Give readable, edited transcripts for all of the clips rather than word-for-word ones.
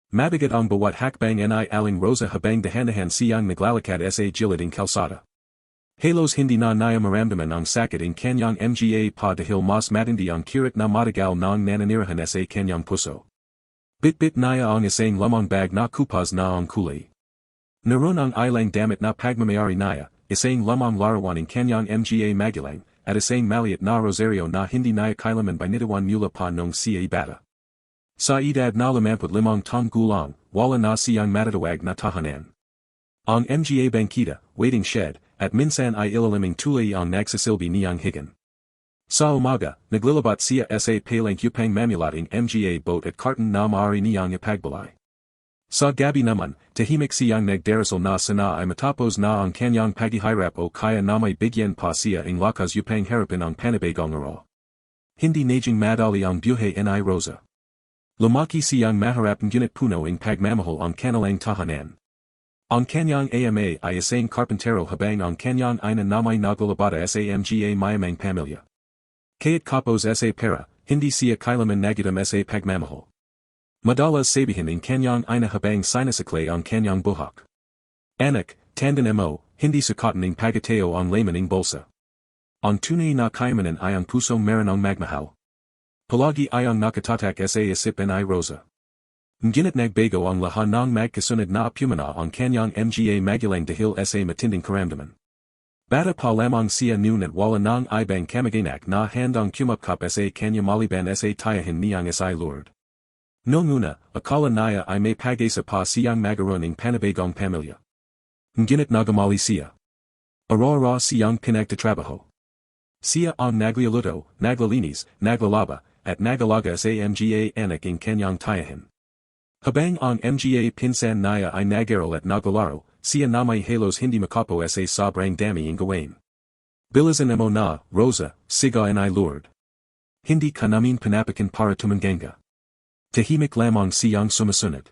Mabigat ang bawat hakbang ni aling Rosa habang dahan-dahan siyang naglalakad sa gilid ng kalsada. Halos hindi na niya maramdaman ang sakit ng kanyang mga pa dahil mas matindi ang kirat na matagal nang nananirahan sa kanyang puso. Bit-bit niya ang isang lamang bag na kupas na ang kulay. Naroon ang ilang damit na pagmamayari niya, isang lamang larawan ng kanyang mga magulang, at isang maliit na rosaryo na hindi niya kailanman binitawan mula pa nung siya bata. Sa edad na 55 taong gulang, wala na siyang matatawag na tahanan. Ang mga bangkita, waiting shed, at minsan ay ilaliming tulay ang nagsasilbi niyang higan. Sa umaga, naglilibot siya sa palang upang mamulating mga boat at karton na maaari niyang ipagbalay. Sa gabi naman, tahimik siyang nagdarasal na sana ay matapos na ang kanyang paghihirap o kaya na may bigyan pa siya ang lakas upang harapin ang panibagong araw. Hindi naging madali ang buhay ni Rosa. Lumaki siyang maharap ngunit puno ang pagmamahal ang kanilang tahanan. Ang kanyang ama ay isang karpentero habang ang kanyang ina na may naglalabada sa mga mayamang pamilya. Kaya't kapos sa pera, hindi siya kailanman nagitam sa pagmamahal. Madalas sabihin ang kanyang ina habang sinasakli ang kanyang buhok. Anak, tandaan mo, hindi sukatan ng pagateo ang laman ng bolsa. Ang tunay na kayamanan ay ang pusong meron ang magmahal. Palagi ay ang nakatatak sa isip ni Rosa. Ngunit nagbago ang lahat ng magkasunod na apumana ang kanyang mga magulang dahil sa matinding karamdaman. Bata pa lamang siya noon at wala nang ibang kamag-anak na handang kumapkap sa kanya maliban sa tayahin niyang sa Lord. Noong una, akala niya ay may pag-asa pa siyang magaroon ng panibagong pamilya. Ngunit nagamali siya. Araw-araw siyang pinagtatrabaho. Siya ang nagluluto, naglalinis, naglalaba, at nagalaga sa mga anak ng kanyang tayahin. Habang ang mga pinsan niya ay nag-aral at naglalaro, siya na may halos hindi makapo sa sobrang dami ang gawain. Bilisan mo na, Rosa, siga ni Lord. Hindi ka namin pinapakin para tumanganga. Tahimik lamang siyang sumusunod.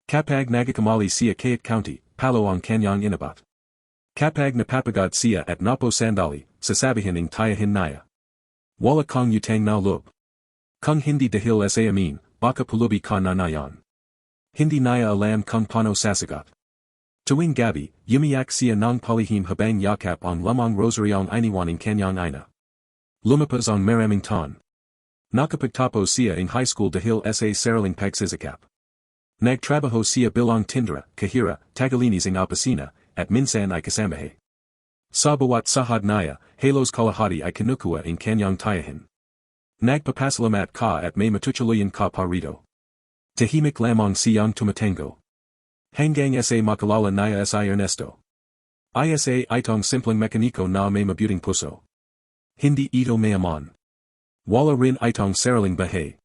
Kapag nagakamali siya kahit county, palo ang kanyang inabot. Kapag napapagod siya at napo sandali, sasabihin ng tayahin niya. Wala kang utang na loob. Kung hindi dahil sa amin, baka pulubi ka na nayon. Hindi niya alam kung paano sasagot. Tuwing gabi, umiyak siya ng palihim habang yakap ang lamang rosaryong iniwan ng kanyang ina. Lumapas ang maraming taon. Nakapagtapos siya in high school dahil sa sariling pagsisakap. Nagtrabaho siya bilang tindera, kahira, tagalinis ng opisina, at minsan ay kasamahe. Sa bawat sahad niya, halos kalahati ay kinukuha ng kanyang tayahin. Nagpapasalamat ka at may matutuluyan ka pa rito. Tahimik lamang siyang tumatango. Hanggang sa makalala niya sa Ernesto. Isa itong simpleng mekaniko na may mabuting puso. Hindi ito mayaman. Wala rin itong sariling bahay.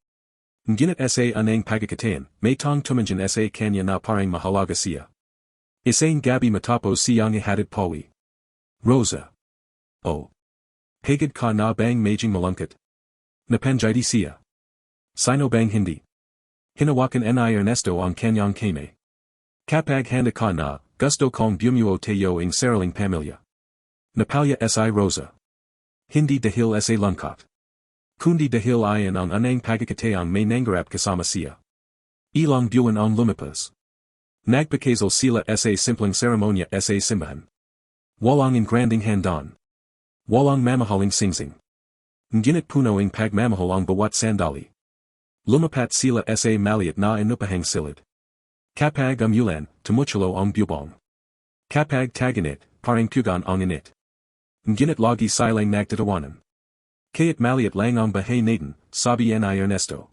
Ngunit sa anang pagkakataon, may tong tumanjan sa kanya na parang mahalaga siya. Isang gabi matapos siyang ihatid pawi. Rosa. Oh. Pagod ka na bang medjing malungkot? Napanjidi siya. Sino bang hindi? Hinawakan ni Ernesto ang kanyang kame. Kapag handa ka na, gusto kong bumuo tayo ng sariling pamilya. Napalya si Rosa. Hindi dahil sa lungkot. Kundi dahil ayan ang anang pagkakataong may nangarap kasama siya. Ilang buwan ang lumipas. Nagpakasal sila sa simpleng seremonya sa simbahan. Walang engranding handaan. Walang mamahaling singsing. Ngunit puno ang pagmamahal ang bawat sandali. Lumapat sila sa maliit na inupahang silid. Kapag umulan, tumutulo ang bubong. Kapag taginit, parang pugan ang init. Ngunit lagi silang nagtatawanan. Kaya't maliit lang ang bahay natin, sabi ni Ernesto.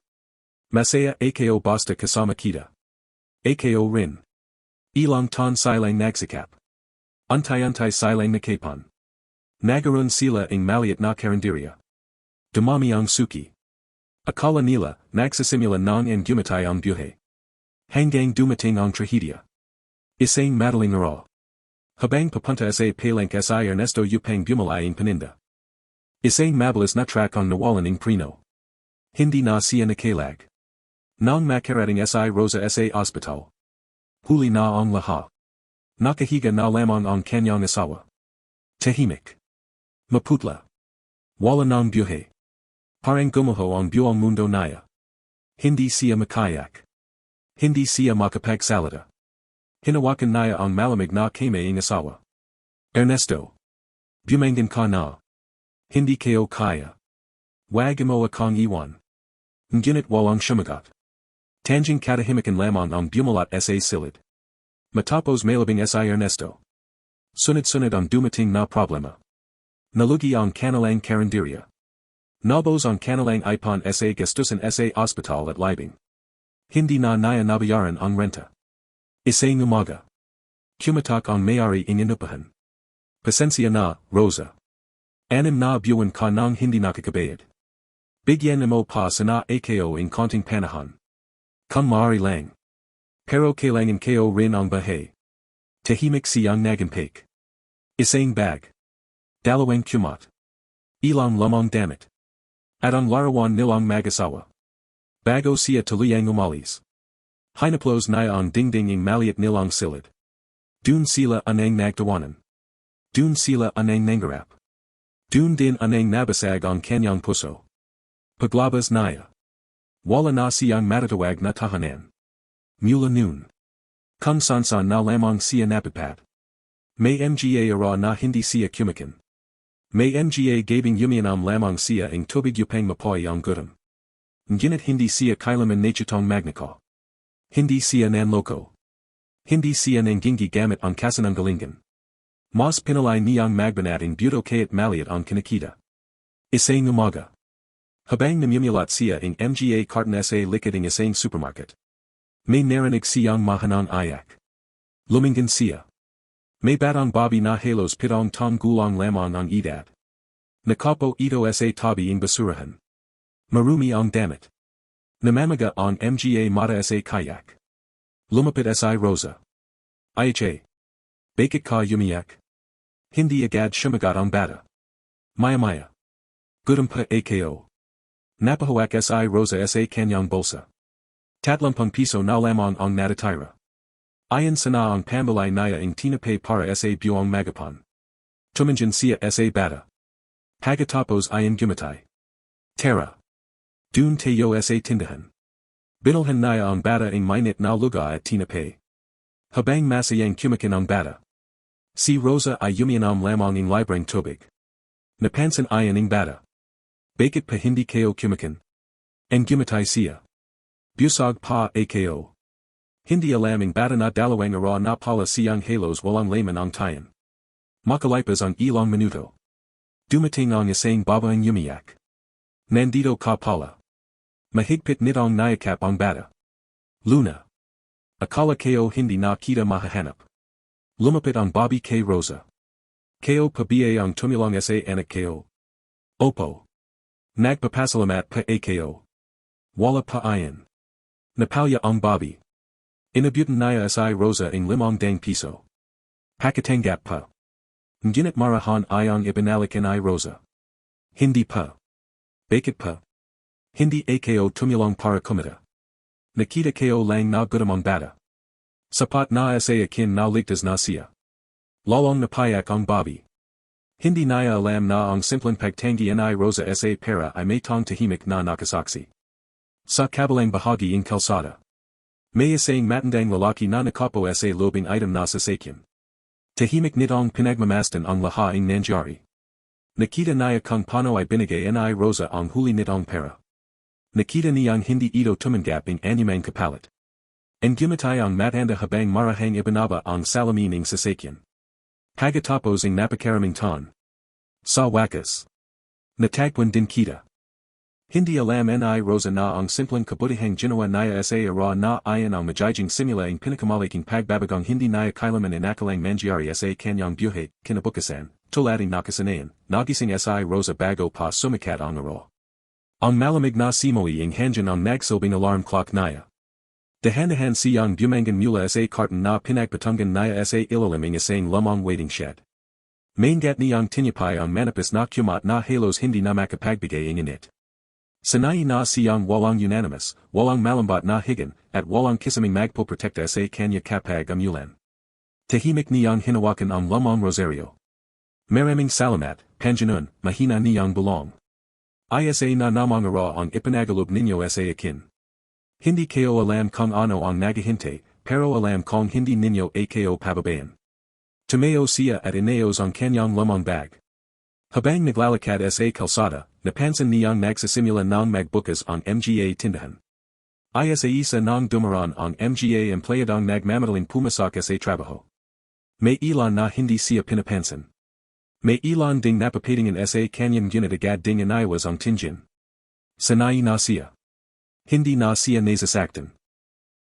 Masaya ako basta kasama kita. Ako rin. Ilang ton silang nagsakap. Unti-unti silang nakapan. Nagaroon sila ng maliit na karinderya. Dumami ang suki. Akala nila, nagsisimula ng ang gumatay ang buhay. Hanggang dumating ang trahedya. Isang madaling araw. Habang papunta sa palengke si Ernesto upang bumili ang paninda. Isang mabilis na truck ang nawalan ng preno. Hindi na siya nakalag. Nang makarating si Rosa sa ospital. Huli na ang lahat. Nakahiga na lamang ang kanyang asawa. Tahimik. Maputla. Wala ng buhay. Parang gumuho ang buong mundo niya. Hindi siya makayak. Hindi siya makapagsalita. Hinawakan niya ang malamig na kamay ng asawa. Ernesto. Bumangan ka na. Hindi kayo kaya. Wag mo akong iwan. Ngunit walang sumagot. Tanging katahimikan lamang ang bumulat sa silid. Matapos malabing si Ernesto. Sunod-sunod ang dumating na problema. Nalugi ang kanilang karinderya. Nabos ang kanilang ipon sa gastusin sa ospital at libing. Hindi na niya nabayaran ang renta. Isang umaga. Kumatak ang may-ari ng inupahan. Pasensya na, Rosa. Anim na buwan ka nang hindi nakakabayad. Bigyan mo pa sana ako ng konting panahon. Kung maaari lang. Pero kailangan kayo rin ang bahay. Tahimik siyang nagampake. Isang bag. Dalawang kumot. Ilang lamang damit. At ang larawan nilang mag-asawa. Bago siya tuluyang umalis. Hinaplos niya ang dingding ng maliit nilang silid. Dun sila anang nagtawanan. Dun sila anang nangarap. Dun din anang nabasag ang kanyang puso. Paglabas niya. Wala na siyang matatawag na tahanan. Mula noon. Kung saan na lamang siya napapat. May mga ara na hindi siya kumakan. May mga gabing yumianam lamang siya ang tubig upang mapoy ang gutom. Ngunit hindi siya kailaman nachitong magnako. Hindi siya nanloko. Hindi siya nanggingi gamit ang kasinungalingan. Mas pinalay niyang magbanat ang buto kaya't maliit ang kinikita. Isang umaga. Habang namumulat siya ang mga carton sa likod ng isang supermarket. May narinig siyang mahanang iyak. Lumingan siya. May batang babi na halos pitong taong gulang lamang ang edad. Nakapo ito sa tabi ang basurahan. Marumi ang damit. Namamaga ang mga mata sa kayak. Lumapit si Rosa. Ayache. Bakit ka umiyak? Hindi agad sumagot ang bata. Maya-maya. Gutom pa ako. Napahawak si Rosa sa kanyang bulsa. Tatlumpang piso na lamang ang natatira. Ayon sana ang pambalay niya ang tinapay para sa buong magapan. Tumanjan siya sa bata. Pagkatapos ayon gumatay. Tara. Dun tayo sa tindahan. Binilhan niya ang bata ang mainit na lugar at tinapay. Habang masayang kumakin ang bata. Si Rosa ay umiinom lamang ng libreng tubig. Napansin ayon ang bata. Bakit pa hindi kayo kumakin? Ang gumatay siya. Busog pa ako. Hindi alam ang bata na dalawang ara na pala siyang halos walang laman ang tayan. Makalipas ang ilang minuto. Dumating ang isang babaeng umiyak. Nandito ka pala. Mahigpit nitong nayakap ang bata. Luna. Akala kayo hindi na kita mahahanap. Lumapit ang babi kay Rosa. Kayo pa ba ang tumulong sa anak kayo? Opo. Nagpapasalamat pa ako. Wala pa ayon. Napalya ang babi. Inabutan niya si Rosa ang 5 piso. Pakatanggap pa. Ngunit marahan ayang ibinalikan ni Rosa. Hindi pa. Bakit pa? Hindi ako tumulong para kumita. Nakita kayo lang na gutom ang bata. Sapat na sa akin na ligtas na siya. Lalong napayak ang babi. Hindi niya alam na ang simpleng pagtangi ni Rosa sa pera ay may tong tahimik na nakasaksi. Sa kabilang bahagi ng kalsada. May isang matandang lalaki na nakapo sa lobing item na sasakyan. Tahimik nitong pinagmamasdan ang lahat ng nangyari. Nakita niya kung paano ay binigay ni Rosa ang huli nitong pera. Nakita niyang hindi ito tumanggap ng anumang kapalit. Ang gumatay ang matanda habang marahang ibinaba ang salamin ng sasakyan. Pagkatapos ang napakaraming ton. Sa wakas. Natagpuan din kita. Hindi alam ni Rosa na ang simpleng kabutihang ginawa niya sa ara na ayon ang magiging simula ang pinakamalaking pagbabagang hindi niya kailaman inakalang mangyari sa kanyang buhay, kinabukasan, tulad ng nakasanayan, nagising si Rosa bago pa sumikat ang araw. Ang malamig na simoy ang hangin ang nagsilbing alarm clock niya. Dahan-dahan siyang bumangan mula sa carton na pinagpatungan niya sa ilalim ng isang lamang waiting shed. Maingat niyang tinapay ang manipis na kumat na halos hindi na makapagbigay ng init. Sanay na siyang walang unanimous, walang malambat na higin, at walang kisaming magpoprotekta sa kanya kapag amulan. Tahimik niyang hinawakan ang lamang rosaryo. Maraming salamat, Panjanun, mahina niyang bulong. Isa na namang ara ang ipinagalob ninyo sa akin. Hindi ko alam kung ano ang naghihintay, pero alam kong hindi ninyo ako pababayan. Tumayo siya at inayos ang kanyang lumang bag. Habang naglalakad sa kalsada, napansin niyang nagsisimula ng magbukas ang mga tindahan. Isa ng dumaran ang mga empleyadong nagmamadaling pumasok sa trabaho. May ilan na hindi siya pinapansin. May ilan ding napapatingin sa kanyang unit agad ding inaiwas ang tingin. Sanay na siya. Hindi na siya nasasaktan.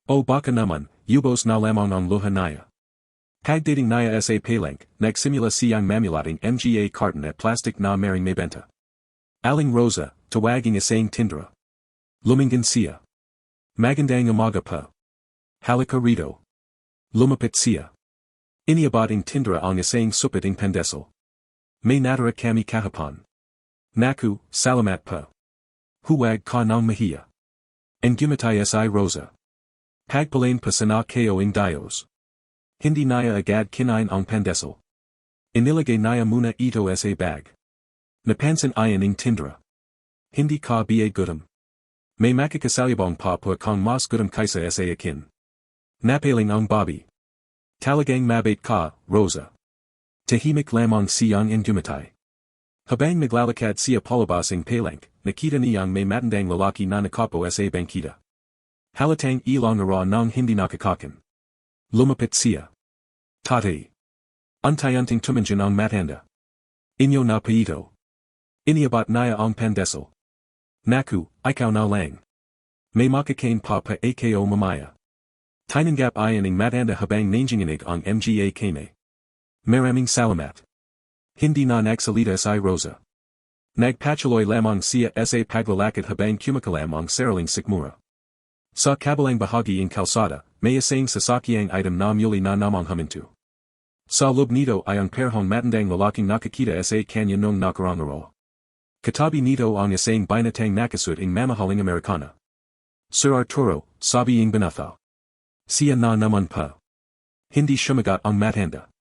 O baka naman, ubos na lamang ang luha niya. Pagdating niya sa palengke, nagsimula siyang mamulating mga carton at plastic na maring may benta. Aling Rosa, tawaging isang tindera. Lumingan siya. Magandang umaga pa. Halika rito. Lumapit siya. Iniabating tindera ang isang supating pandesal. May natara kami kahapon. Naku, salamat pa. Huwag ka ng mahiya. Gumatay si Rosa. Pagpalain pa sana ko ng Diyos. Hindi naya agad kinain ang pandesal. Inilagay naya muna ito sa bag. Napansin iyan ng tindera. Hindi ka ba gutom. May makakasalubong pa po kang mas gutom kaysa sa akin. Napaling ang Bobby. Talagang mabait ka, Rosa. Tahimik lamang siyang gumatay. Habang naglalakad siya palabas ng palengke, nakita niyang may matandang lalaki na nakapo sa bangkita. Halatang ilang araw nang hindi nakakakin. Lumapit siya. Tatay. Unti-unting tumanjan ang matanda. Inyo na pa ito. Iniabat niya ang pandesal. Naku, ikaw na lang. May makakain pa ako mamaya. Tinanggap iyan ng matanda habang nanginginig ang mga kame. Maraming salamat. Hindi na nagsalita si Rosa. Nagpatuloy lamang siya sa paglalakad habang kumakalam ang sariling sikmura. Sa kabilang bahagi ng kalsada, may isang sasakyang item na muli na namang huminto. Sa loob nito ay ang perhong matandang lalaking nakakita sa kanya nung nakarang araw. Katabi nito ang isang binatang nakasuot ng mamahaling Amerikana. Sir Arturo, sabi ng binata. Siya na naman pa. Hindi sumagot ang matanda.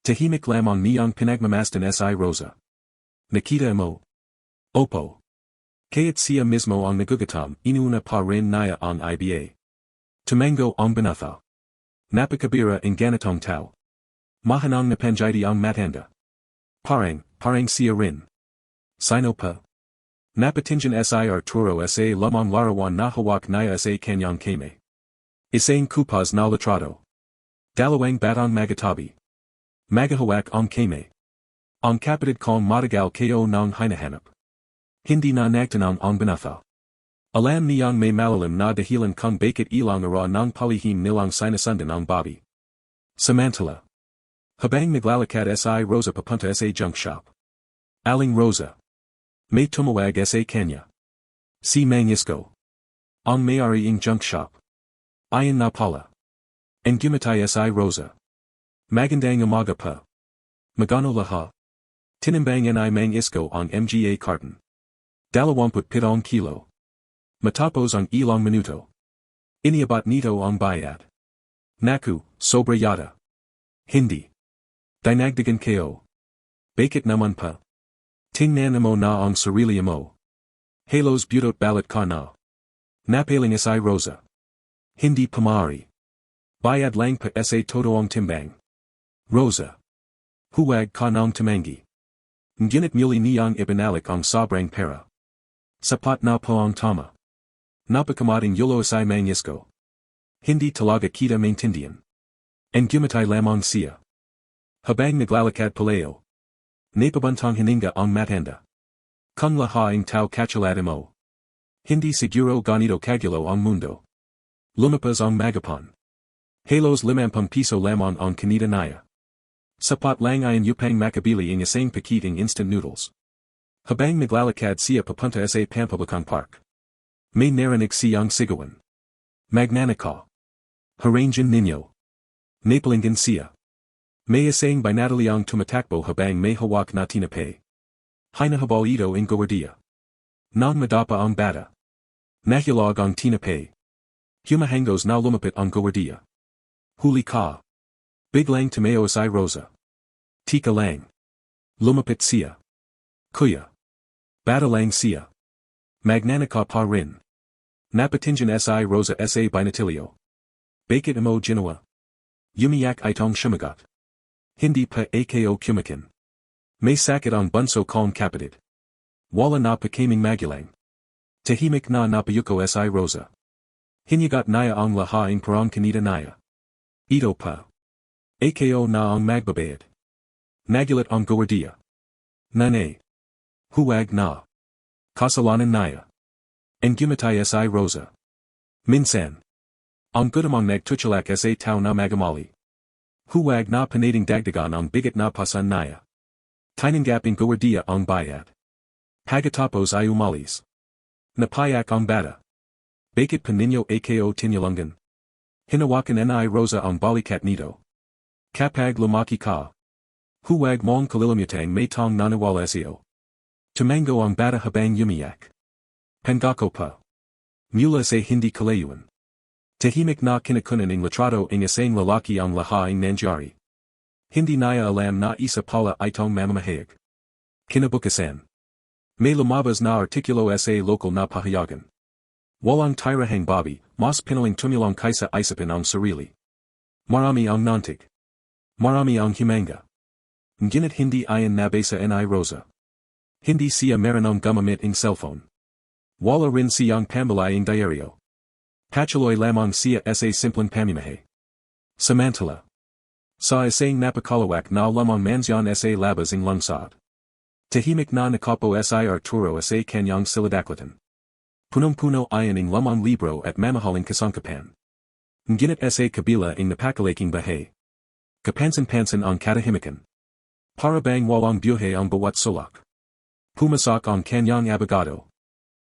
Tahimik lamang niyang pinagmamasdan si Rosa. Nakita mo? Opo. Kaya't siya mismo ang nagugutom, inuuna pa rin niya ang iba. Tumango ang binata. Napakabira ang ganitong tao. Mahanang napanjiti ang matanda. Parang siya rin. Sino pa? Napatingin si Arturo sa lamang larawan na hawak niya sa kanyang kame. Isang kupas na litrado. Dalawang batang magatabi. Magahawak ang kame. Ang kapatid kong matagal ko nang hinahanap. Hindi na nagtanong ang binata. Alam niyang may malalim na dahilan kung bakit ilang araw ng palihim nilang sinasundan ang Bobby. Samantala. Habang naglalakad si Rosa papunta sa junk shop. Aling Rosa. May tumawag sa kanya. Si Mang Isko. Ang may-ari ng junk shop. Ayan na pala. Gumatay si Rosa. Magandang umaga pa. Magano lahat. Tinimbangan ay Mang Isko ang mga carton. 27 kilo. Matapos ang ilang minuto. Iniabot nito ang bayad. Naku, sobra yata. Hindi. Dinagdagan ko. Bakit naman pa? Tingnan mo na ang sarili mo. Halos butot balat ka na. Napaling si Rosa. Hindi pamari. Bayad lang pa sa totoong timbang. Rosa. Huwag ka nang tumangi. Ngunit muli niyang ibinalik ang sobrang pera. Sapat na po ang tama. Napakamating yulo si Mang Isko. Hindi talaga kita maintindihan. Gumatay lamang siya. Habang naglalakad palayo. Napabantang hininga ang matanda. Kung lahaing tao katulad mo. Hindi siguro ganito kagulo ang mundo. Lumapas ang magapon. Halos 50 piso lamang ang kinita niya. Sapat lang ayon upang makabili ng isang pakiting instant noodles. Habang naglalakad siya papunta sa pampublikang park. May narinig siyang sigawan. Magmana ka. Harangan ninyo. Napalingan siya. May isang binatalyang tumatakbo habang may hawak na tinapay. Hinahabol ito ang gwardiya. Nang madapa ang bata. Nahilog ang tinapay. Humahangos na lumapit ang gwardiya. Huli ka. Biglang tumayo si Rosa. Tika lang. Lumapit siya. Kuya. Bata lang siya. Magnana ka pa rin. Napatinjan si Rosa sa binatilyo. Bakit mo ginawa? Umiyak itong sumagot. Hindi pa ako kumakin. May sakit ang bunso kong kapatid. Wala na pa kaming magulang. Tahimik na napayuko si Rosa. Hinagot niya ang lahaing parang kanita niya. Ito pa. Ako na ang magbabayad. Nagulat ang guardia. Nane. Huwag na. Kasalanan niya. And gumatay si Rosa. Minsan. Ang gudamang nagtutulak sa tao na magamali. Huwag na panating dagdagan ang bigat na pasan niya. Tinanggaping guardia ang bayad. Pagkatapos ay umalis. Napayak ang bata. Bakit pa ninyo ako tinulungan? Hinawakan ni Rosa ang balikat nito. Kapag lumaki ka. Huwag mong kalilimutang may tong nanawala siyo. Tumango ang bata habang umiyak. Pangako pa. Mula sa hindi kalayuan. Tahimik na kinakunan ng litrato ng isang lalaki ang lahaing nangyari. Hindi niya alam na isa pala itong mamamahayag. Kinabukasan. May lumabas na artikulo sa lokal na pahayagan. Walang Tirahang Babae, mas pinaling tumulong kaysa isipin ang sarili. Marami ang nantig. Marami ang humanga. Ngunit hindi ayon nabasa ni Rosa. Hindi siya marunong gumamit ng cellphone. Wala rin siyang pambalayang diaryo. Patuloy lamang siya sa simpleng pamamahay. Samantala. Sa isang napakalawak na lamang mansyon sa labas ng lungsod. Tahimik na nakapo si Arturo sa kanyang siladaklatan. Punong-puno ayon ng lamang libro at mamahaling kasangkapan. Ngunit sa kabila ng napakalaking bahay. Kapansan-pansan ang katahimikan. Para bang walang buhay ang bawat sulok. Pumasok ang kanyang abogado.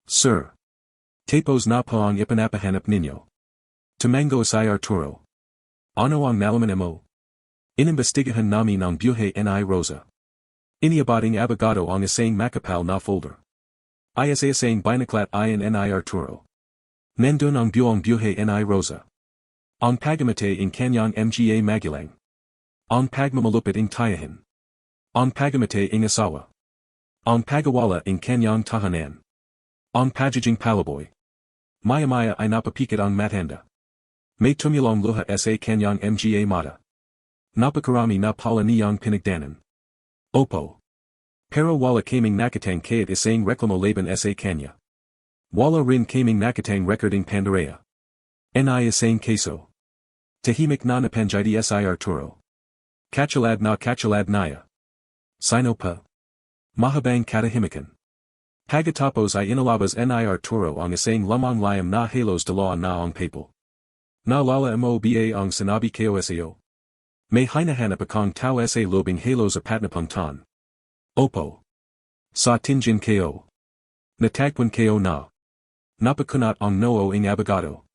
Sir. Tapos na po ang ipanapahanap ninyo. Tumango si Arturo. Ano ang nalaman mo? Inimbestigahan namin ang buhay ni Rosa. Iniabading abogado ang isang makapal na folder. Ay sa isang binaklat ayon ni Arturo. Nandun ang buong buhay ni Rosa. Ang pagamatay ng kanyang mga magulang. Ang pagmamalupit ng tayahin. Ang pagamatay ng asawa. Ang pagawala ng kanyang tahanan. Ang pagiging palaboy. Maya-maya ay napapikit ang matanda. May tumulong luha sa kanyang mga mata. Napakarami na pala niyang pinagdanan. Opo. Pero wala kaming nakatang kahit isang reklamo laban sa kanya. Wala rin kaming nakatang recording pandaraya. Ni isang keso. Tahimik na napanjidi si Arturo. Kachalad niya. Sino pa? Mahabang katahimikan. Pagkatapos ay inalabas ni Arturo ang isang lamang layam na halos dalawa na ang papel. Naalala mo ba ang sinabi ko sa'yo? May hinahanap akong tao sa lobing halos apat na pangtan. Opo. Sa tinjin ko. Natagpuan ko na. Napakunat ang noo ng abogado.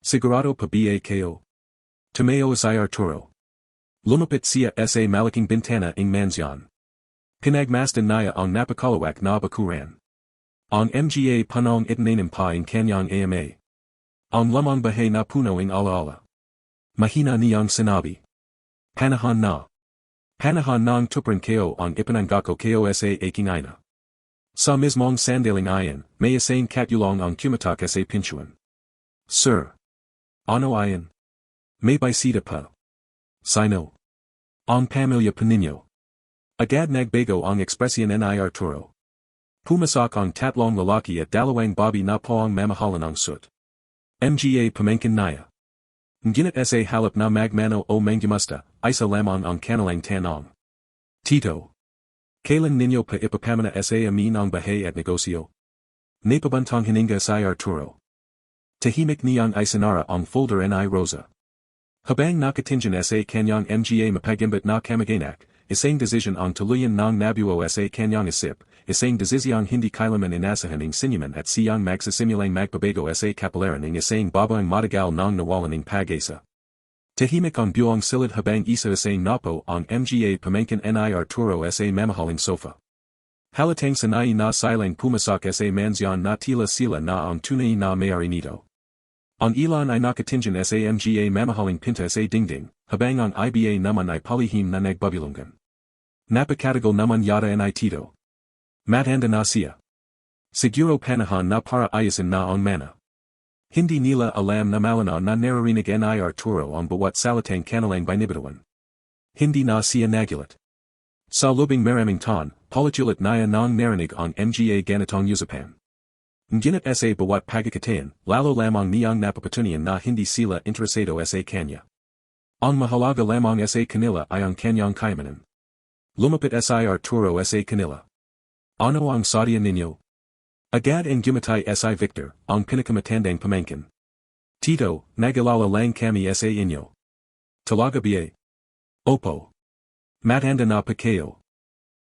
Sigurado pa ba ko? Tumayo si Arturo. Lumapit siya sa malaking bintana ng mansyon. Pinagmasdan niya ang napakalawak na bakuran. Ang mga panong itinanim pa ng kanyang ama. Ang Lumang Bahay na puno ng alaala. Mahina niyang sinabi. Panahon na. Panahon ng tupran ko ang ipinanggako ko sa aking ina. Sa mismong sandaling ayon, may isang katulong ang kumatak sa pinchuan. Sir. Ano ayon? May bisita pa. Sino? Ang pamilya pa ninyo. Agad nagbago ang ekspresyon ni Arturo. Pumasok ang tatlong lalaki at dalawang babae na po ang mamahalan ng sut. Mga pamangkin niya. Ngunit sa halip na magmano o mangumusta, isa lamang ang kanilang tanong. Tito. Kailan ninyo pa ipapamana sa amin ang bahay at negosyo? Napabantang hininga si Arturo. Tahimik niyang isinara ang folder ni Rosa. Habang nakatinjan sa kanyang mga mapagimbat na kamag-anak, isang desisyon ang tuluyan ng nabuo sa kanyang isip, isang desisyong hindi kailanman inasahan ng sinuman at siyang magsisimulang magpabago sa kapalaran ng isang babaeng matagal ng nawalan ng pag-asa. Tahimik ang buong silid habang isa-isang napo ang mga pamangkin ni Arturo sa mamahaling sofa. Halatang sanay na silang pumasok sa mansyon na tila sila na ang tunay na may-ari nito. Ang ilan ay nakatinjan sa mga mamahaling pinta sa dingding, habang ang iba naman ay palihim na nagbabulungan. Napakatagal naman yata ni Tito. Matanda na siya. Siguro panahon na para ayasin na ang mana. Hindi nila alam na malinaw na naririnig ni Arturo ang bawat salitang kanilang binibitawan. Hindi na siya nagulat. Sa lubing maraming taon, palajulit niya nang narinig ang mga ganitong usapan. Ngunit sa bawat pagkakataon, lalo lamang niyang napapatunayan na hindi sila interesado sa kanya. Ang mahalaga lamang sa kanila ay ang kanyang kayamanan. Lumapit si Arturo sa kanila. Ano ang sadya ninyo? Agad ang gumatay si Victor, ang pinakamatandang pamangkin. Tito, nag-alala lang kami sa inyo. Talaga ba? Opo. Matanda na pa kayo.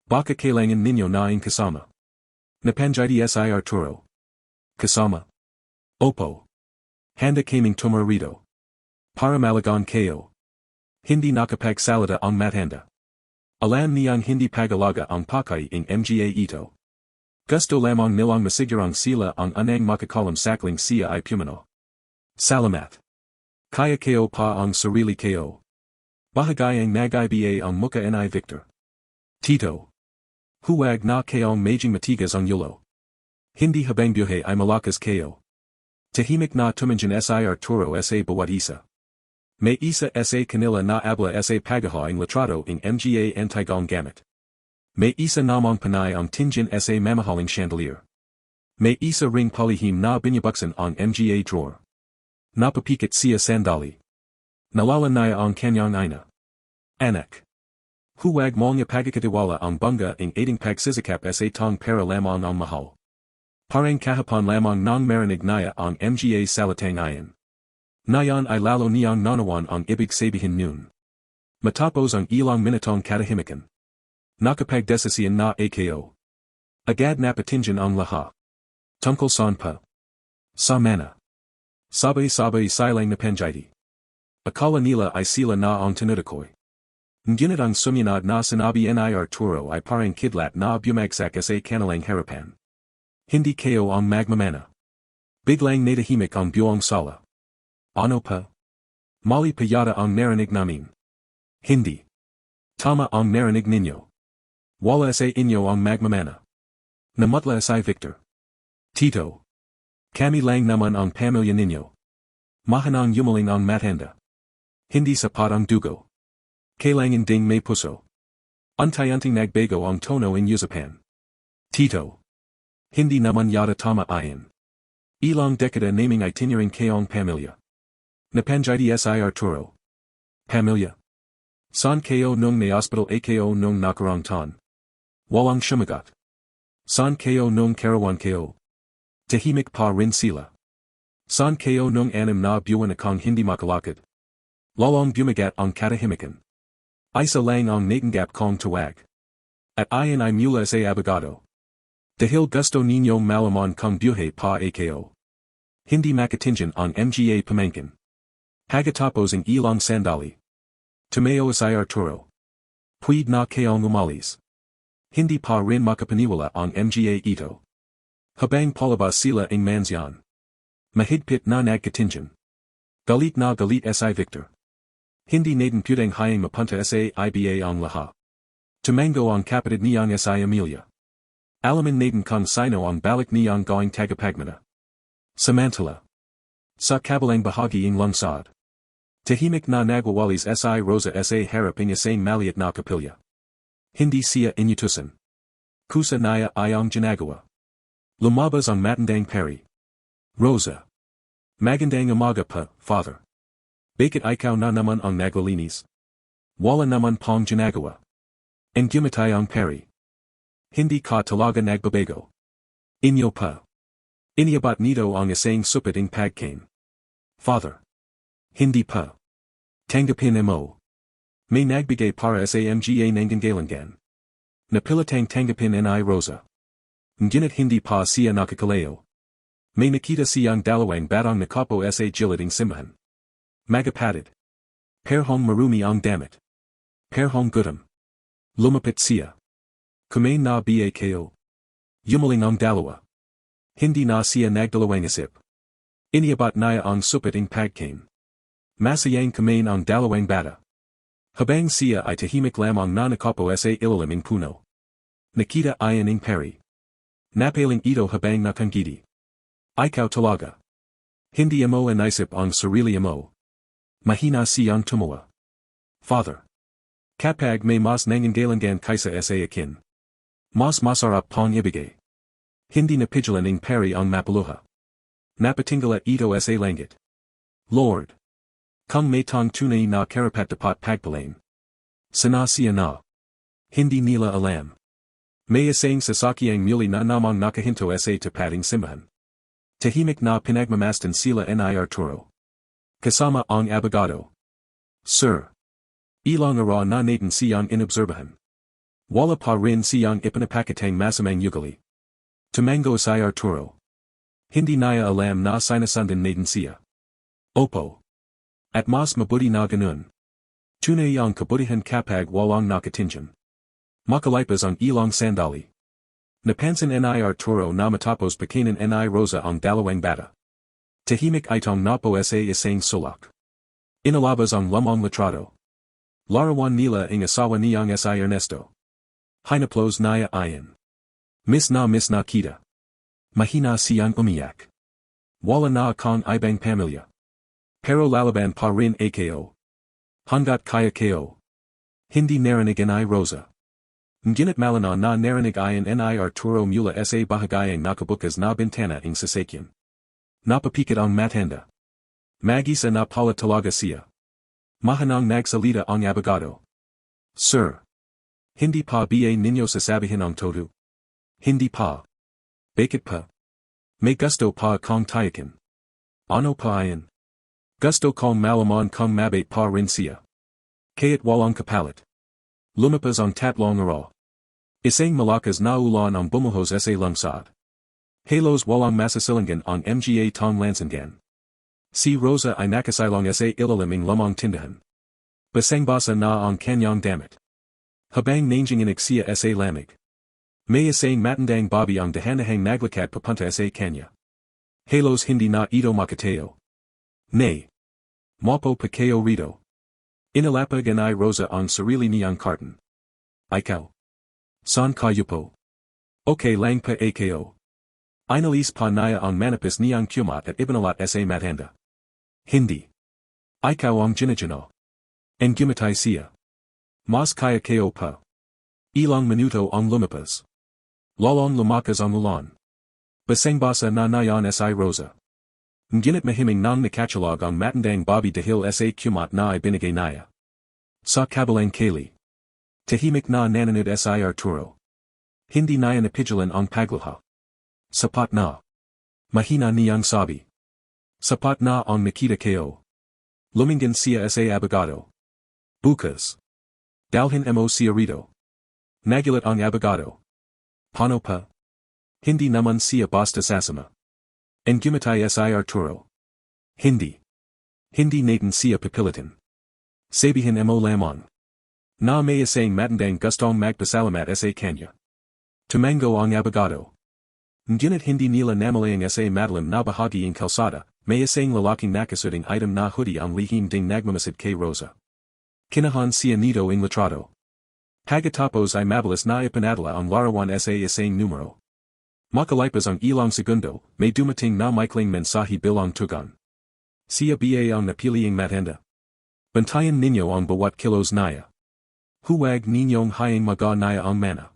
Baka kailangan ninyo na ang kasama. Napanjiti si Arturo. Kasama. Opo. Handa kaming tumarito. Para malagon kayo. Hindi nakapagsalita ang matanda. Alam niyang hindi pagalaga ang pakay ng mga ito. Gusto lamang nilang masigurang sila ang anang makakalam sakling siya ay pumano. Salamat. Kaya kayo pa ang sarili kayo. Bahagayang nag-iba ang muka ni Victor. Tito. Huwag na kayong maging matigas ang yulo. Hindi habang buhay ay malakas kayo. Tahimik na tumanjan si Arturo sa bawat isa. May isa sa kanila na abla sa paghahaing litrato ng mga antigong gamit. May isa namang panay ang tinjan sa mamahaling chandelier. May isa ring palihim na binyabuksan ang mga drawer. Napapikit siya sandali. Nalalanaya ang kanyang ina. Anak. Huwag mong pagkakatiwala ang bangga ng ating pagsisakap sa tong para lamang ang mahal. Parang kahapon lamang nang marinig niya ang mga salitang iyan. Nayan ay lalo niyang nanawan ang ibig sabihin nun. Matapos ang ilang minutong katahimikan. Nakapagdesisyon na ako. Agad napatinjan ang lahat. Tungkol saan pa? Sa mana. Sabay-sabay silang napanjiti. Akala nila ay sila na ang tinutukoy. Ngunit ang sumunod na sinabi ni Arturo ay parang kidlat na bumagsak sa kanilang harapan. Hindi kayo ang magmana. Biglang natahimik ang buong sala. Ano pa? Mali pa yata ang narinig namin. Hindi. Tama ang narinig ninyo. Wala sa inyo ang magmamana. Namutla si Victor. Tito. Kami lang naman ang pamilya ninyo. Mahanang yumaling ang matanda. Hindi sapat ang dugo. Kailangan ding may puso. Unti-unting nagbago ang tono in usapan. Tito. Hindi naman yata tama ayan. Ilang dekada naming itinerang kayong pamilya. Napanjiti si Arturo. Pamilya. San kayo nung may hospital ako nung nakarang taon. Walang sumagot. San kayo nung karawan kayo. Tahimik pa rin sila. San kayo nung anim na buwan akong hindi makalakad. Lalong bumagat ang katahimikan. Isa lang ang natanggap kong tawag. At ayan ay mula sa abogado. Dahil gusto ninyo malaman kung buhay pa ako. Hindi makatinjan ang mga pamangkin. Pagkatapos ang ilang sandali. Tumayo si Arturo. Puwid na kayong umalis. Hindi pa rin makapaniwala ang mga ito. Habang palabas sila ng mansyon. Mahigpit na nagkatinjan. Galit na galit si Victor. Hindi natin pudeng hayang mapunta sa iba ang lahat. Tumango ang kapatid niyang si Amelia. Alamin natin kung sino ang balik niyang gawing tagapagmana. Samantala. Sa kabilang bahagi ng lungsod. Tahimik na nagwawalis si Rosa sa harap ng isang maliit na kapilya. Hindi siya inutusan. Kusa niya ay ang ginagawa. Lumabas ang matandang pari. Rosa. Magandang umaga pa, Father. Bakit ikaw na naman ang naglilinis? Wala naman pang ginagawa. Ang gumatay ang pari. Hindi ka talaga nagbabago. Inyo pa. Iniabat nito ang isang supiting pagkain. Father. Hindi pa. Tanggapin mo. May nagbigay para sa mga nangangailangan. Napilatang tanggapin ni Rosa. Ngunit hindi pa siya nakakalayo. May nakita siyang dalawang batang nakapo sa gilid ng simbahan. Magapatid. Perhong marumi ang damit. Perhong gutom. Lumapit siya. Kumain na ba kayo? Yumaling ang dalawa. Hindi na siya nagdalawang isip. Iniabat niya ang supiting pagkain. Masayang kumain ang dalawang bata. Habang siya ay tahimik lamang na nakapo sa ilalim ng puno. Nakita ayan ng pari. Napaling ito habang nakangiti. Ikaw talaga. Hindi mo naisip ang sarili mo. Mahina siyang tumawa. Father. Kapag may mas nangingalangan kaysa sa akin. Mas masarap pang ibigay. Hindi napigilan ng pari ang mapaluha. Napatingala ito sa langit. Lord. Kung may tang tunay na karapat dapat pagpalain. Sana siya na. Hindi nila alam. May isang sasakyang muli na namang nakahinto sa tapating simbahan. Tahimik na pinagmamasdan sila ni Arturo. Kasama ang abogado. Sir. Ilang araw na natin siyang inobserbahan. Wala pa rin siyang ipinapakitang masamang ugali. Tumango si Arturo. Hindi niya alam na sinasundan natin siya. Opo. At mas mabuti na ganun. Tunay ang kabutihan kapag walang nakatingin. Makalipas ang ilang sandali. Napansin ni Arturo na matapos pakainin ni Rosa ang dalawang bata. Tahimik itong napo sa isang sulok. Inalabas ang lamang litrato. Larawan nila ang asawa niyang si Ernesto. Hinaplos niya ayan. Miss na kita. Mahina siyang umiyak. Wala na akong ibang pamilya. Pero lalaban pa rin ako. Hanggat kaya ko. Hindi narinig ni Rosa. Ngunit malinaw na narinig ayon ni Arturo mula sa bahagayang nakabukas na bintana ng sasakyan. Napapikit ang matanda. Mag-isa na pala talaga siya. Mahanang nagsalita ang abogado. Sir. Hindi pa ba ninyo sasabihin ang todo? Hindi pa. Bakit pa? May gusto pa kong tayakin. Ano pa ayon? Gusto kong malaman kung mabait pa rin siya. Kaya't walang kapalit. Lumipas ang tatlong araw. Isang malakas na ulan ang bumuhos sa lungsod. Halos walang masasilangan ang mga tong lansangan. Si Rosa ay nakasilong sa ilalim ng lamang tindahan. Basang-basa na ang kanyang damit. Habang nanginginig siya sa lamig. May isang matandang babae ang dahan-dahang naglakad papunta sa kanya. Halos hindi na ito makatayo. Nay. Mapo pa kayo rito. Inalapag ni Rosa ang sarili niyang karton. Ikaw. San kayo po? Okay lang pa ako. Inalis pa niya ang manipis niyang kumat at ibinalat sa matanda. Hindi. Ikaw ang ginagano. And gumatay siya. Mas kaya ko pa. Ilang minuto ang lumipas. Lalong lumakas ang ulan. Basang-basa na nayan si Rosa. Ngunit mahiming nang nakatulog ang matandang babae dahil sa kumat na ibinigay niya. Sa kabilang kali. Tahimik na nanonood si Arturo. Hindi niya napigilan ang pagluha. Sapat na. Mahina niyang sabi. Sapat na ang nakita ko. Lumingan siya sa abogado. Bukas. Dalhin mo siya rito. Nagulat ang abogado. Paano pa? Hindi naman siya basta sasama. And gumatay si Arturo. Hindi. Hindi natin siya pipilitin. Sabihin mo lamang. Na may isang matandang gustong magpasalamat sa kanya. Tumango ang abogado. Ngunit hindi nila namalayang sa madalim na bahagi ng kalsada, may isang lalaking nakasuding item na hoodie ang lihim ding nagmamasid kay Rosa. Kinahan siya nito ang litrato. Pagkatapos ay mabilis na ipanadala ang larawan sa isang numero. Makalipas ang ilang segundo, may dumating na maikling mensahe bilang tugon. Siya ba ang napiliing matanda? Bantayan ninyo ang bawat kilos niya. Huwag ninyong hayang maga-naya ang mana.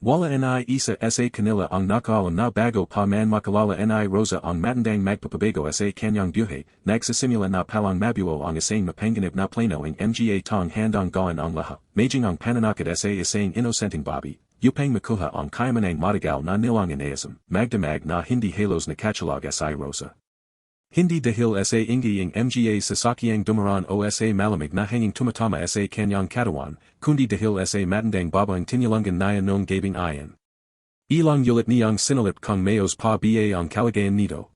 Wala ni isa sa kanila ang nakaalam na bago pa man makalala ni Rosa ang matandang magpapabago sa kanyang buhay, nagsisimula na palang mabuo ang isang mapanganib na plano ang mga tong handang gawin ang lahat, maging ang pananakit sa isang inosenteng babae, upang makuha ang kayamanang matagal na nilangan isang magdamag na hindi halos nakatulog si Rosa. Hindi dahil sa ingi ang mga sasakyang dumaran o sa malamig na hanging tumatama sa kanyang katawan, kundi dahil sa matandang babaeng tinyalangan niya noong gabing ayan. Ilang ulit niyang sinalip kung mayos pa ba ang kalagayan nito.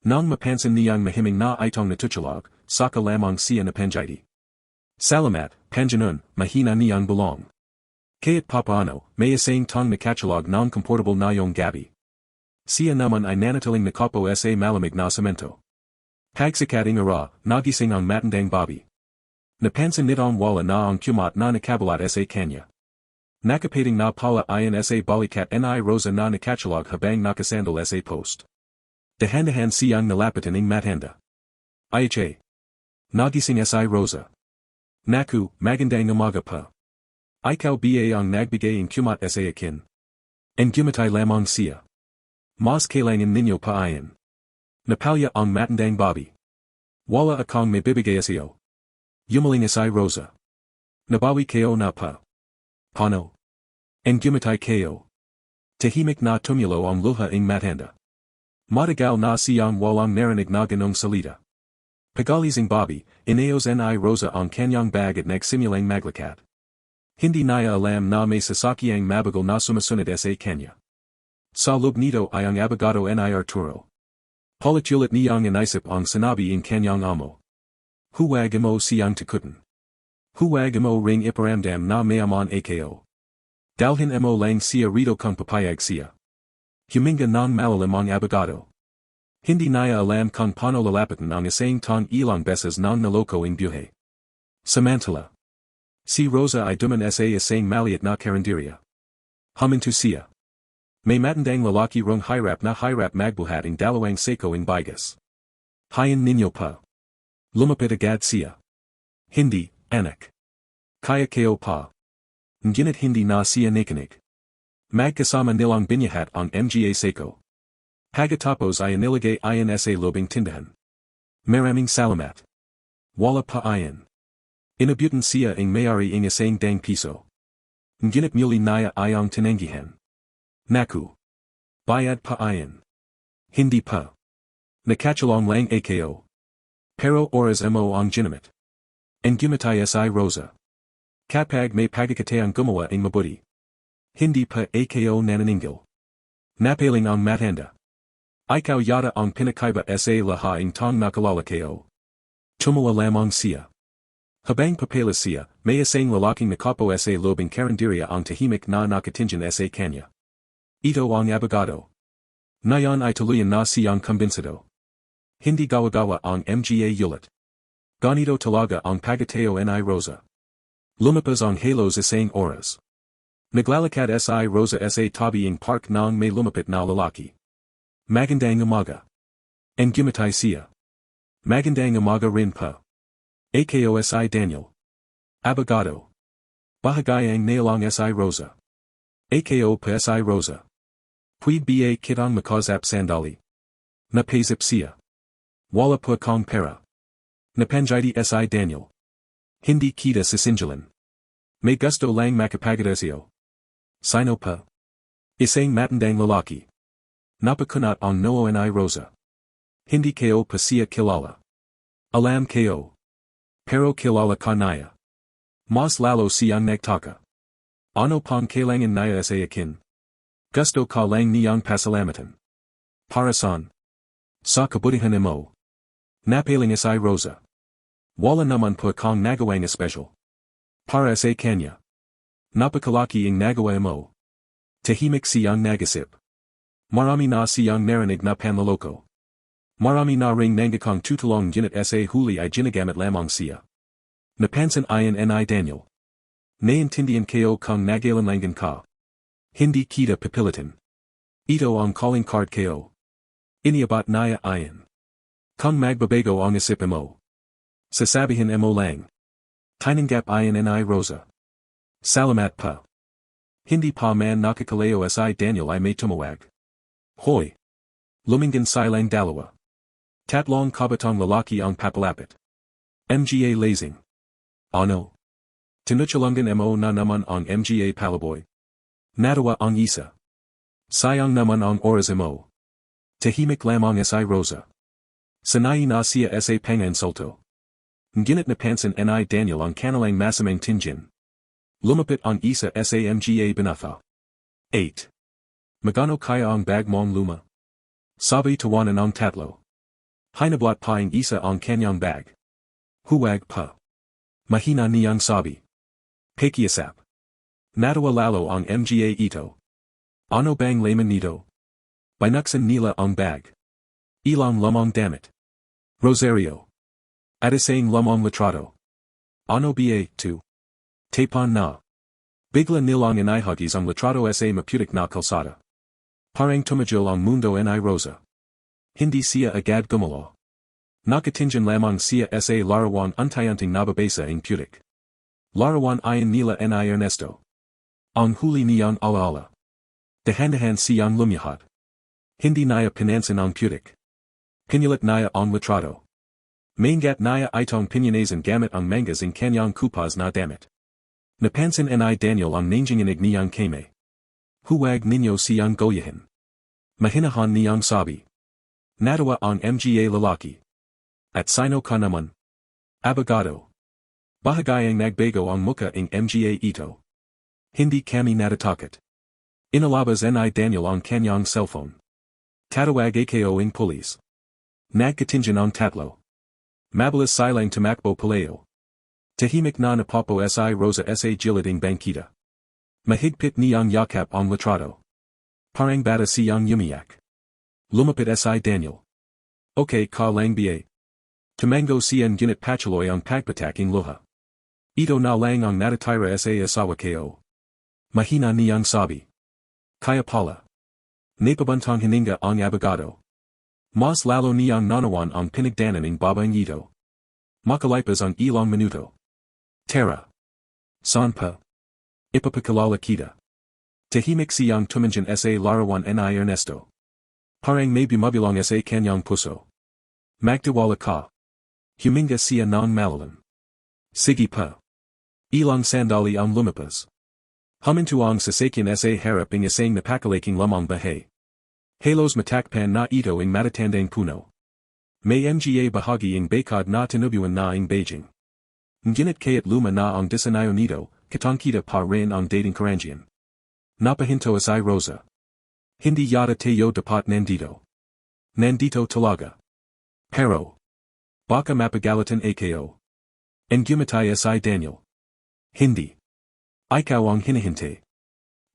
Nang mapansin niyang mahiming na itong natutulog, saka lamang siya napanjiti. Salamat, panjanun, mahina niyang bulong. Kaya't papaano, may isang tong nakatulog ng komportable na yung gabi. Siya naman ay nanatiling nakapo sa malamig na semento. Pagsikating ara, nagising ang matandang babae. Napansin nitong wala na ang kumat na nakabalat sa kanya. Nakapating na pala ayon sa balikat ni Rosa na nakatulog habang nakasandal sa post. Dahan-dahan siyang nalapatan ng mathanda. Iha. Nagising si Rosa. Naku, magandang umaga pa. Ikaw ba ang nagbigay ng kumat sa akin? And gumatay lamang siya. Mas kailangan ninyo pa ayan. Napalya ang matandang babi. Wala akong may bibigay sa'yo. Yumaling si Rosa. Nabawi kayo na pa. Paano? And gumatay kayo. Tahimik na tumulo ang luha ng matanda. Matagal na siyang walang narinig na ganong salita. Pagalising babi, inayos ni Rosa ang kanyang bag at nagsimulang maglakat. Hindi niya alam na may sasakyang mabagal na sumusunod sa kanya. Sa loob nito ay ang abogado ni Arturo. Paulit-ulit niyang inisip ang sinabi ng kanyang amo. Huwag mo siyang takutin. Huwag mo ring iparamdam na mayaman ako. Dalhin mo lang siya rito kung papayag siya. Huminga ng malalim ang abogado. Hindi niya alam kung paano lalapitan ang isang tang ilang beses ng naloko ng buhay. Samantala. Si Rosa ay duman sa isang maliit na karinderya. Huminto siya. May matandang lalaki rong hirap na hirap magbuhat ng dalawang sako ng bigas. Hayan ninyo pa. Lumapit agad siya. Hindi, anak. Kaya kayo pa. Ngunit hindi na siya nakinig. Magkasama nilang binyahat ang mga sako. Pagkatapos ay inilagay ayan sa lobing tindahan. Maraming salamat. Wala pa ayan. Inabutan siya ang mayari ng isang dang piso. Ngunit muli niya ayang tinanggihan. Naku. Bayad pa ayan. Hindi pa. Nakachalong lang ako. Pero oras mo ang ginamit. And gumatay si Rosa. Kapag may pagkakataang gumawa ng mabuti. Hindi pa ako nananingil. Napaling ang matanda. Ikaw yata ang pinakaiba sa lahat ng tang nakalala ko. Tumawa lamang siya. Habang papalas siya, may isang lalaking nakapo sa lobing karinderya ang tahimik na nakatingin sa kanya. Ito ang abogado. Ngayon ay tuluyan na siyang kumbinsado. Hindi gawa-gawa ang mga ulit. Ganito talaga ang pagkatao ni Rosa. Lumapas ang halos isang oras. Naglalakad si Rosa sa tabi ng park ng may lumapit na lalaki. Magandang umaga. And gumatay siya. Magandang umaga rin pa. Ako si Daniel. Abogado. Bahagayang nailang si Rosa. Ako pa si Rosa. Pwede ba kitang makazap sandali? Napaisip siya. Wala pa kong pera. Napanjiti si Daniel. Hindi kita sa sinjalan. May gusto lang makapagdasyo. Sino pa? Isang matandang lalaki. Napakunat ang noo ni Rosa. Hindi kayo pa siya kilala. Alam kayo. Pero kilala ka niya. Mas lalo siyang nagtaka. Ano pang kailangan niya sa akin? Gusto ka lang niyang pasalamatan. Para saan? Sa kabutihan mo. Napaling si Rosa. Wala naman po kang nagawang special. Para sa kanya. Napakalaki ang nagawa mo. Tahimik siyang nagisip. Marami na siyang narinig na panloloko. Marami na ring nanggakang tutulong ginit sa huli ay ginagamit lamang siya. Napansin ayan ni Daniel. Naintindihan kayo kung nagalanlangan ka. Hindi kita papilitin. Ito ang calling card kayo. Iniabat niya ayan. Kung magbabago ang isip mo. Sasabihin mo lang. Tinanggap ayan ni Rosa. Salamat pa. Hindi pa man nakakalayo si Daniel ay may tumawag. Hoy! Lumingan silang dalawa. Tatlong kabatang lalaki ang papalapit. Mga lazing. Ano? Tinutulungan mo na naman ang mga palaboy. Natawa ang isa. Sayang naman ang oras mo. Tahimik lamang si Rosa. Sanay na siya sa pangansulto. Ngunit napansin ni Daniel ang kanilang masamang tingin. Lumapit ang isa sa mga binafa. 8. Magano kaya ang bag mong luma? Sabi tawanan ang tatlo. Hinablat pa ang isa ang kanyang bag. Huwag pa. Mahina niyang sabi. Pakiusap. Natawa lalo ang mga ito. Ano bang laman nito? Binuksan nila ang bag. Ilang lamang damit. Rosario. At isang lamang litrato. Ano ba, tu? Tapan na. Bigla nilang inihagis ang litrato sa maputik na kalsada. Parang tumajil ang mundo ni Rosa. Hindi siya agad gumalaw. Nakatinjan lamang siya sa larawan unti-unting nababasa ng putik. Larawan ayon nila ni Ernesto. Ang huli niyang alaala. Dahan-dahan siyang lumihat. Hindi niya pinansin ang putik. Pinulit niya ang litrato. Maingat niya itong pinyanazan gamit ang mangas ng kanyang kupas na damit. Napansin ni Daniel ang nanginginig niyang kame. Huwag ninyo siyang goyahin. Mahinahan niyang sabi. Natawa ang mga lalaki. At sino ka naman? Abogado. Bahagayang nagbago ang muka ng mga ito. Hindi kami natatakot. Inalabas ni Daniel ang kanyang cellphone. Tatawag ako ng pulis. Nagkatinjan ang tatlo. Mabilis silang tumakbo paleo. Tahimik na napapo si Rosa sa gilid ng bangkita. Mahigpit niyang yakap ang litrato. Parang bata siyang umiyak. Lumapit si Daniel. Okay ka lang ba? Tumango siyan ginit patuloy ang pagpataking luha. Ito na lang ang natatira sa asawa ko. Mahina niyang sabi. Kaya pala. Napabantang hininga ang abogado. Mas lalo niyang nanawan ang pinagdanan ng babaeng ito. Makalipas ang ilang minuto. Tara. Saan pa? Ipapakilala kita. Tahimik siyang tumanjan sa larawan ni Ernesto. Parang may bumabilong sa kanyang puso. Magtiwala ka. Huminga siya ng malalim. Sige pa. Ilang sandali ang lumipas. Huminto ang sasakyan sa harap ng isang napakalaking Lumang Bahay. Halos matakpan na ito ang matatandang puno. May mga bahagi ang bakod na tinubuan na ang Beijing. Ngunit kaya't luma na ang disanayo nito, kitang-kita pa rin ang dating karangian. Napahinto si Rosa. Hindi yata tayo dapat nandito. Nandito talaga. Pero. Baka mapagalitan ako. And gumatay si Daniel. Hindi. Ikaw ang hinihintay.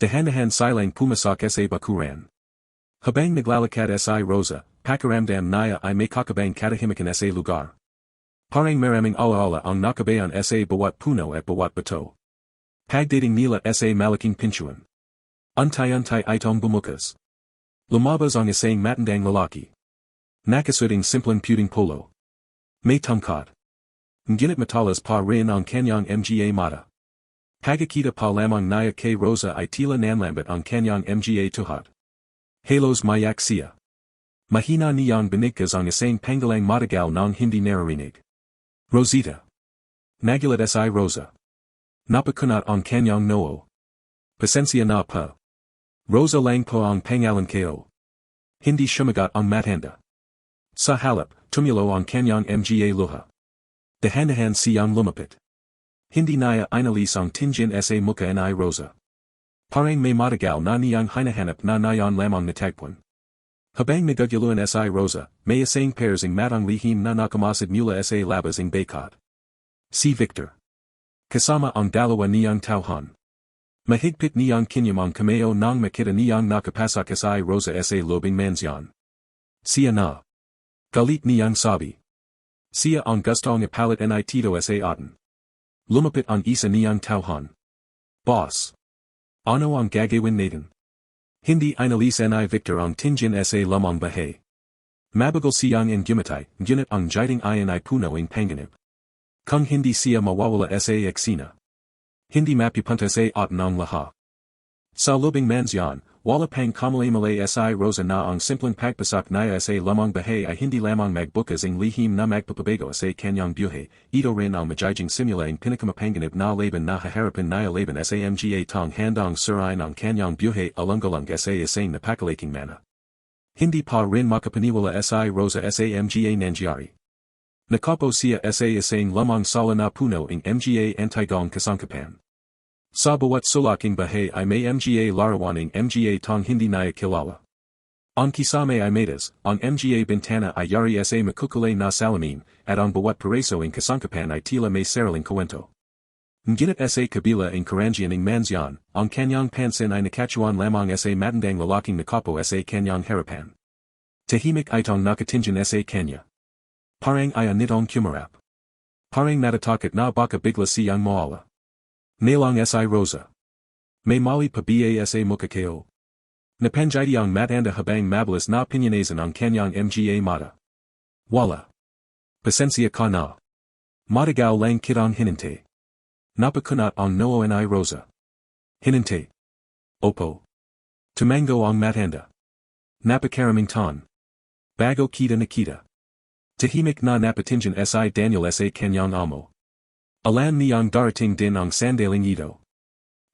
Dahan-dahan silang pumasok sa bakuran. Habang naglalakad si Rosa, pakiramdam niya ay may kakabang katahimikan sa lugar. Parang maraming alaala ang nakabayan sa bawat puno at bawat bato. Pagdating nila sa malaking pintuan. Unti-unti itong bumukas. Lumabas ang isang matandang lalaki. Nakasuting simpleng puting polo. May tungkod. Ngunit matalas pa rin ang kanyang mga mata. Pagkakita pa lamang niya kay Rosa ay tila nanlambat ang kanyang mga tuhod. Halos mayak siya. Mahina niyang binigkas ang isang panggalang matagal nang hindi naririnig. Rosita. Nagulat si Rosa. Napakunat ang kanyang noo. Pasensya na pa. Rosa lang po ang pangalan ko. Hindi sumagot ang matanda. Sa halip, tumulo ang kanyang mga luha. Dahan-dahan siyang lumapit. Hindi niya inalis ang tingin sa muka ni Rosa. Parang may matagal na niyang hinahanap na nayon lamang natagpuan. Habang nagaguluhan si Rosa, may isang pairs ng matang lihim na nakamasad mula sa labas ng bakod. Si Victor. Kasama ang dalawa niyang tauhan. Mahigpit niyang kinyam ang kameo nang makita niyang nakapasok si Rosa sa lobing mansyon. Siya na. Galit niyang sabi. Siya ang gustong ipalit ni Tito sa atin. Lumapit ang isa niyang tauhan. Boss. Ano ang gagawin natin? Hindi inalis ni Victor ang tingin sa Lumang Bahay. Mabagal siyang gumatay, ngunit ang jiting ayon ay puno ng panganib. Kung hindi siya mawawala sa eksena. Hindi mapipunta sa atin ang lahat. Sa lobing mansyon, wala pang kamali-malay si Rosa na ang simpleng pagpasok niya sa Lumang Bahay ay hindi lamang magbukas ang lihim na magpapabago sa kanyang buhay, ito rin ang magiging simula ang pinakamapanganib na laban na haharapin niya laban sa mga tong handang sirain ang kanyang buhay alunggalang sa isang napakalaking mana. Hindi pa rin makapaniwala si Rosa sa mga nangyari. Nakapo siya sa isang lamang sala na puno ng mga antigong kasangkapan. Sa bawat sulaking bahay ay may mga larawan ng mga tong hindi niya kilala. Ang kisame ay metas, ang mga bintana ay yari sa makukulay na salamin, at ang bawat pareso ng kasangkapan ay tila may sariling kwento. Ngunit sa kabila ng karangian ng mansyon, ang kanyang pansin ay nakatuan lamang sa matandang lalaking nakapo sa kanyang harapan. Tahimik itong nakatingin sa kanya. Parang ay nitong kumarap. Parang natatakot na baka bigla siyang mawala. Nalang si Rosa. May mali pa ba sa mukha ko? Napanjiti ang matanda habang mabilis na pinyanazan ang kanyang mga mata. Wala. Pasensya ka na. Matagal lang kitang hininte. Napakunat ang noo ni Rosa. Hininte. Opo. Tumango ang matanda. Napakaraming tan. Bago kita nakita. Tahimik na napatinjan si Daniel sa kanyang amo. Alam niyang darating din ang sandaling ito.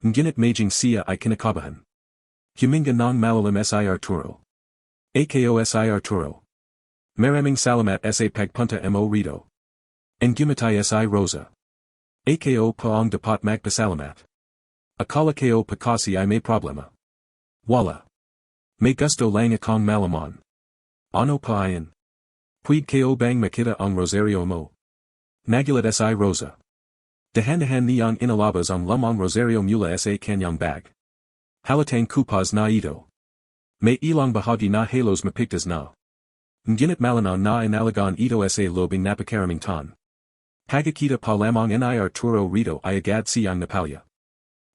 Ngunit maging siya ay kinakabahan. Huminga ng malalim si Arturo. Ako si Arturo. Maraming salamat sa pagpunta mo rito. And gumatay si Rosa. Ako pa ang dapat magpasalamat. Akala ko pa kasi ay may problema. Wala. May gusto lang akong malaman. Ano pa ayan? Puwid ko bang makita ang rosaryo mo? Nagulat si Rosa. Dahan-dahan niyang inalabas ang lamang rosaryo mula sa kanyang bag. Halatang kupas na ito. May ilang bahagi na halos mapigtas na. Ngunit malinaw na inalagaan ito sa lobing napakaraming tan. Pagkakita pa lamang ni Arturo rito ay agad siyang napalya.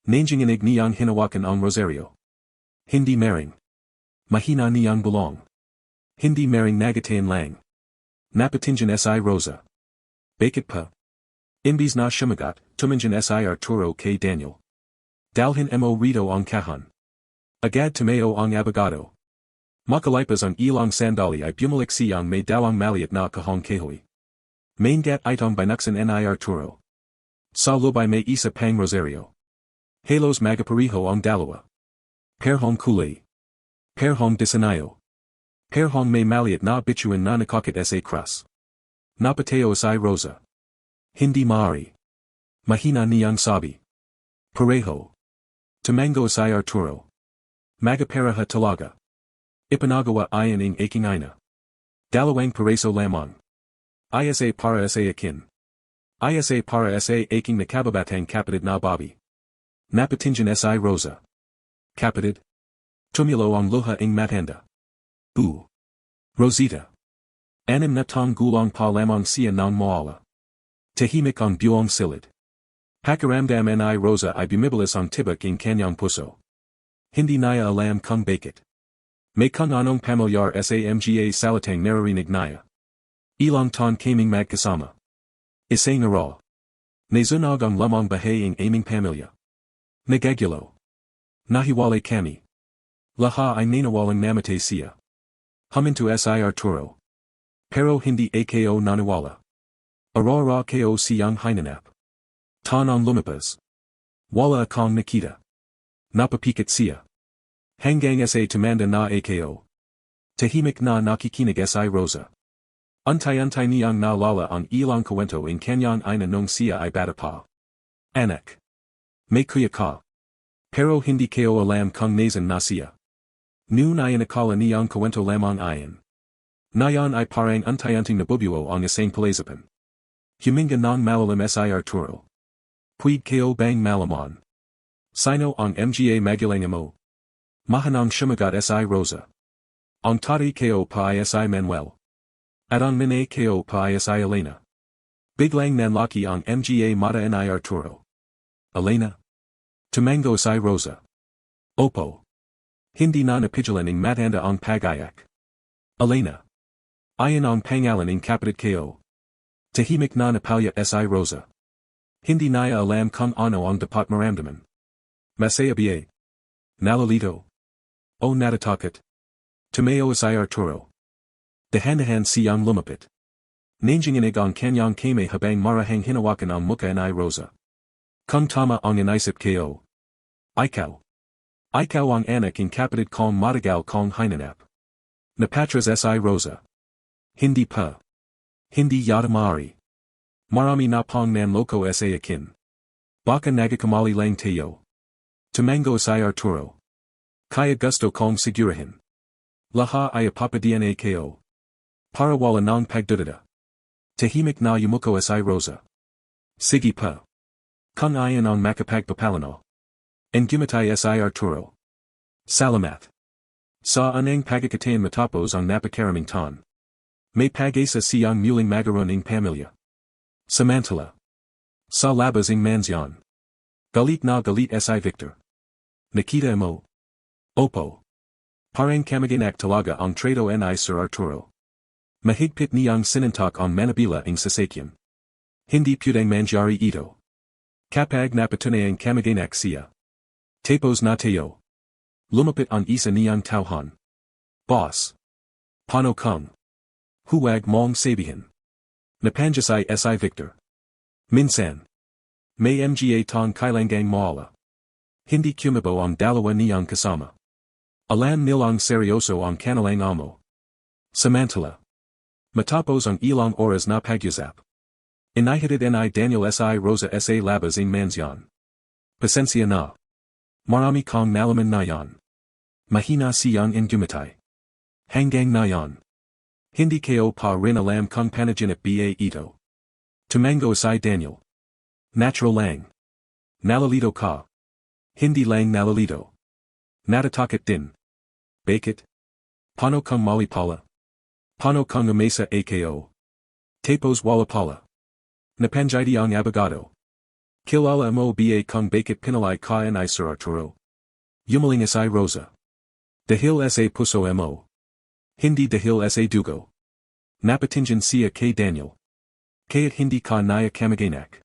Nanginginig niyang hinawakan ang rosaryo. Hindi maring. Mahina niyang bulong. Hindi maring nagatain lang. Napatinjan si Rosa. Bakit pa? Imbis na shumagat, tuminjan si Arturo kay Daniel. Dalhin mo rito ang kahan. Agad tumayo ang abogado. Makalipas ang ilang sandali ay bumalik siyang may dawang maliit na kahong kahoy. Maingat itong binuksan ni Arturo. Sa loob ay may isa pang rosaryo. Halos magapariho ang dalawa. Perhong kulay. Perhong disanayo. Perhong may maliit na bituin na nakakit sa cross. Napateo si Rosa. Hindi maaari. Mahina niyang sabi. Pareho. Tumango si Arturo. Magaperaha talaga. Ipanagawa ayan ang aking ina. Dalawang pareso lamang. Isa para sa akin. Isa para sa aking nakababatang kapatid na Bobby. Napatinjan si Rosa. Kapatid. Tumulo ang luha ng matanda. Rosita. Anim na tong gulang pa lamang siya ng maala. Tahimik ang buong silid. Pakiramdam ni Rosa ay bumibilis ang tibak ng kanyang puso. Hindi niya alam kung bakit. May kung anong pamilyar sa mga salitang naririnig niya. Ilang ton kaming magkasama. Isang araw. Nazunog ang Lumang Bahay ang aming pamilya. Nagagulo. Nahiwalay kami. Lahat ay nanawalang namatay siya. Huminto si Arturo. Pero hindi ako naniwala. Arara ko siyang hinanap. Tan ang lumipas. Wala akong nakita. Napapikat siya. Hanggang sa tumanda na ako. Tahimik na nakikinig si Rosa. Unti-unti niyang naalala ang ilang kwento in kanyang ina nung siya ay bata pa. Anak. May kuya ka. Pero hindi ko alam kung nasan na siya. Noon ay nakala niyang kwento lamang ayan. Nayan ay parang unti-unting nabubuo ang isang palaisipan. Huminga ng malalim si Arturo. Puwid ko bang malaman. Sino ang mga magalang mo? Mahanang shumagat si Rosa. Ang tati ko pa si Manuel. At ang mine ko pa si Elena. Biglang nanlaki ang mga mata ni Arturo. Elena? Tumango si Rosa. Opo. Hindi na napigilan ng matanda ang pag-iyak. Elena. Ayan ang pangalan ng kapatid ko. Tahimik na napalya si Rosa. Hindi niya alam kung ano ang dapat maramdaman. Masaya ba? Nalalito. O natatakot. Tumayo si Arturo. Dahan-dahan siyang lumapit. Nanginginig ang kanyang kamay habang marahang hinawakan ang mukha ni Rosa. Kung tama ang inisip ko. Ikaw. Ikaw ang anak ng kapatid kong matagal kong hinanap. Napatras si Rosa. Hindi pa. Hindi yata maaari. Marami na pong nanloko sa akin. Baka nagakamali lang tayo. Tumango si Arturo. Kaya gusto kong sigurahin. Lahat ay ipapadiyan ko. Para wala ng pagdududa. Tahimik na yumuko si Rosa. Sige pa. Kung ayan ang makapagpapalano. And gumatay si Arturo. Salamat. Sa anang pagkakatain matapos ang napakaraming tan. May pag-asa siyang muling magaroon ng pamilya. Samantala. Sa labas ng mansyon. Galit na galit si Victor. Nakita mo. Opo. Parang kamaganak talaga ang trato ni Sir Arturo. Mahigpit niyang sinantak ang Manabila ng sasakyan. Hindi pudang manjari ito. Kapag napatunayang kamaganak siya. Tapos na tayo. Lumapit ang isa niyang tauhan. Boss. Paano kung? Huwag mong sabihin. Napanjasay si Victor. Minsan. May mga tong kailangang maala. Hindi kumibo ang dalawa niyang kasama. Alam nilang seryoso ang kanilang amo. Samantala. Matapos ang ilang oras na pagyusap. Inihatid ni Daniel si Rosa sa labas ng mansyon. Pasensya na. Marami kong nalaman na yan. Mahina siyang gumatay. Hanggang na yan. Hindi kayo pa rin alam kung panaginip ba ito. Tumango si Daniel. Natural lang. Nalalito ka. Hindi lang nalalito. Natatakot din. Bakit? Paano kung malipala? Paano kung umesa ako? Tapos wala pala. Napanjidi ang abogado. Kilala mo ba kung bakit pinalay ka ni Sir Arturo? Yumaling si Rosa. Dahil sa puso mo. Hindi dahil sa dugo. Napatingin siya kay Daniel. Kaya't hindi ka naya kamaganak.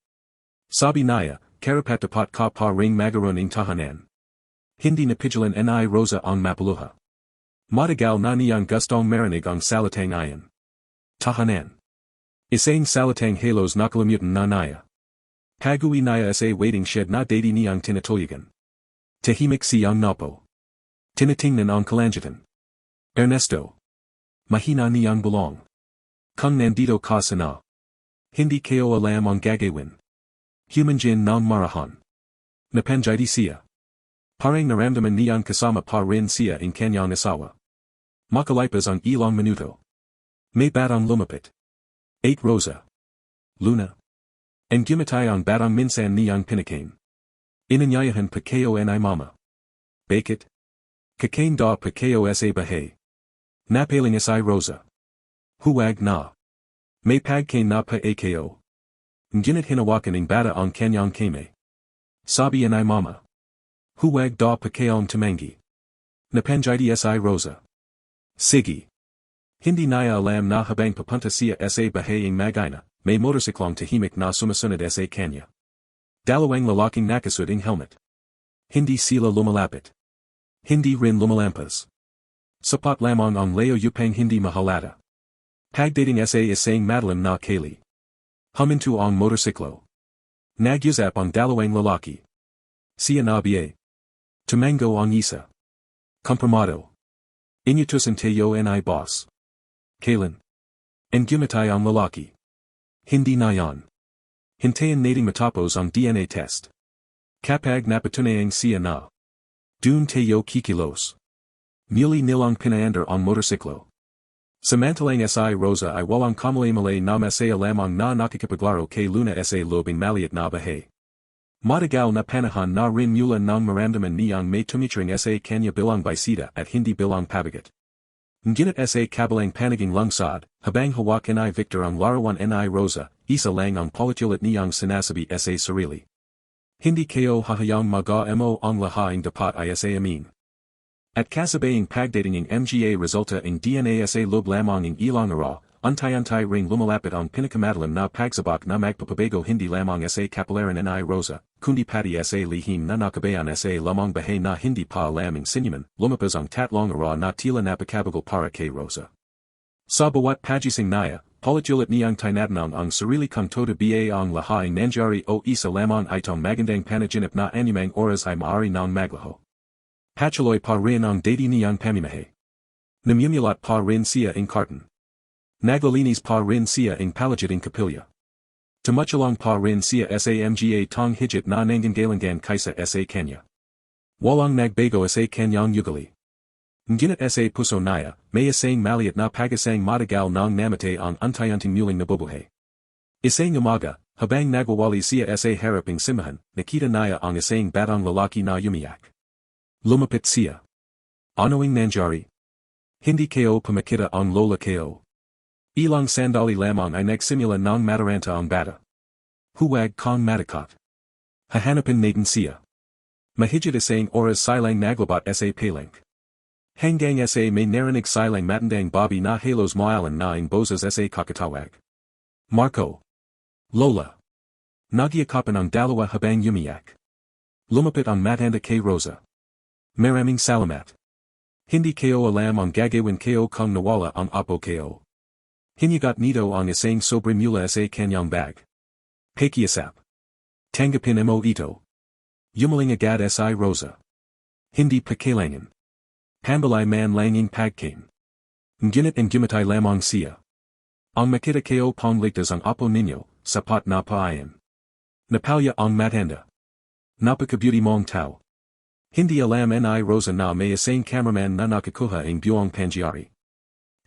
Sabi naya, karapatapat ka pa ring magaron ng tahanan. Hindi napigilan ni Rosa ang mapaluha. Matagal na niyang gustong marinig ang salitang iyan. Tahanan. Isang salitang halos nakalimutan na naya. Pag-uwi naya sa waiting shed na dati niyang tinatuluyan. Tahimik siyang napo. Tinitingnan ang kalangitan. Ernesto. Mahina niyang bulong. Kung nandito ka sana. Hindi kayo alam ang gagawin. Humanjin ng marahan. Napanjidi siya. Parang naramdaman niyang kasama pa rin siya in kanyang asawa. Makalipas ang ilang minuto. May batang lumapit. 8 Rosa. Luna. And gumatay ang batang minsan niyang pinakain. Inanyayahan pa kayo ni mama. Bakit? Kakain da pa kayo sa bahay. Napaling si Rosa. Huwag na. May pagkain na pa ako. Ngunit hinawakan ng bata ang kanyang kame. Sabi ni mama. Huwag da pa kayong tumangi. Napanjidi si Rosa. Sige. Hindi naya alam na habang papunta siya sa bahay ng magina, may motorsiklong tahimik na sumusunod sa kanya. Dalawang lalaking nakasuot ng helmet. Hindi sila lumalapit. Hindi rin lumalampas. Sapat lamang ang layo upang hindi mahalata. Pagdating sa isang madalim na kali. Huminto ang motorsiklo. Nagyusap ang dalawang lalaki. Siya na ba? Tumango ang isa. Komprimado. Inutusan tayo ni boss. Kailan? And gumatay ang lalaki. Hindi na yan. Hintayin nating matapos ang DNA test. Kapag napatunayang siya na. Dun tayo kikilos. Muli nilang pinaandar ang motorsiklo. Samantalang si Rosa ay walang kamali-malay na masaya lamang na nakikipaglaro kay Luna sa lobing maliit na bahay. Matagal na panahon na rin mula ng maramdaman niyang may tumitring sa kanya bilang bisita at hindi bilang pabigat. Ngunit sa kabilang panaging lungsod, habang hawak ni Victor ang larawan ni Rosa, isa lang ang paulit-ulit niyang sinasabi sa sarili. Hindi kayo hahayang mag-amo ang lahaing dapat ay sa amin. At kasabayang pagdating ng mga resulta ng DNA sa loob lamang ng ilang araw, unti-unti ring lumalapit ang pinakamadalim na pagsabak na magpapabago hindi lamang sa kapalaran ni Rosa, kundi pati sa lihim na nakabayan sa Lumang Bahay na hindi pa alam ng sinuman, lumabas ang tatlong araw na tila napakabagal para kay Rosa. Sa bawat pagising naya, paulit-ulit niyang tinatanong ang sarili kung todo ba ang lahaing nangyari o isa lamang itong magandang panaginip na anumang oras ay maaari ng maglaho. Patuloy pa rin ang dati niyang pamimihay. Namumulat pa rin siya ng karton. Naglalinis pa rin siya ng palagid ng kapilya. Tumutulang pa rin siya sa mga tong higit na nanggagalingan kaysa sa kanya. Walang nagbago sa kanyang ugali. Ngunit sa puso niya, may isang maliit na pagasang matagal nang namatay ang unti-unting muling nabubuhay. Isang umaga, habang nagwawali siya sa harap ng simbahan, nakita niya ang isang batang lalaki na umiyak. Lumapit siya. Ano ang nangyari? Hindi kayo pumakita ang lola kayo. Ilang sandali lamang ay nagsimula ng mataranta ang bata. Huwag kang matakot. Hahanapin natin siya. Mahigit isang oras silang naglabat sa palang. Hanggang sa may narinig silang matandang Bobby na halos maalan na ang boses sa kakatawag. Marco. Lola. Nagyakapan ang dalawa habang umiyak. Lumapit ang matanda kay Rosa. Maraming salamat. Hindi kayo alam ang gagawin kayo kung nawala ang apo kayo. Hinigat nito ang isang sobre mula sa kanyang bag. Pakiusap. Tanggapin mo ito. Yumaling agad si Rosa. Hindi pa kailangan. Pambalay man langing pagkain. Ngunit ang gumatay lamang siya. Ang makita kayo pang ligtas ang apo ninyo, sapat na paayan. Napalya ang matanda. Napaka-beauty mong tao. Hindi alam ni Rosa na may isang cameraman na nakakuha ang buong pangyayari.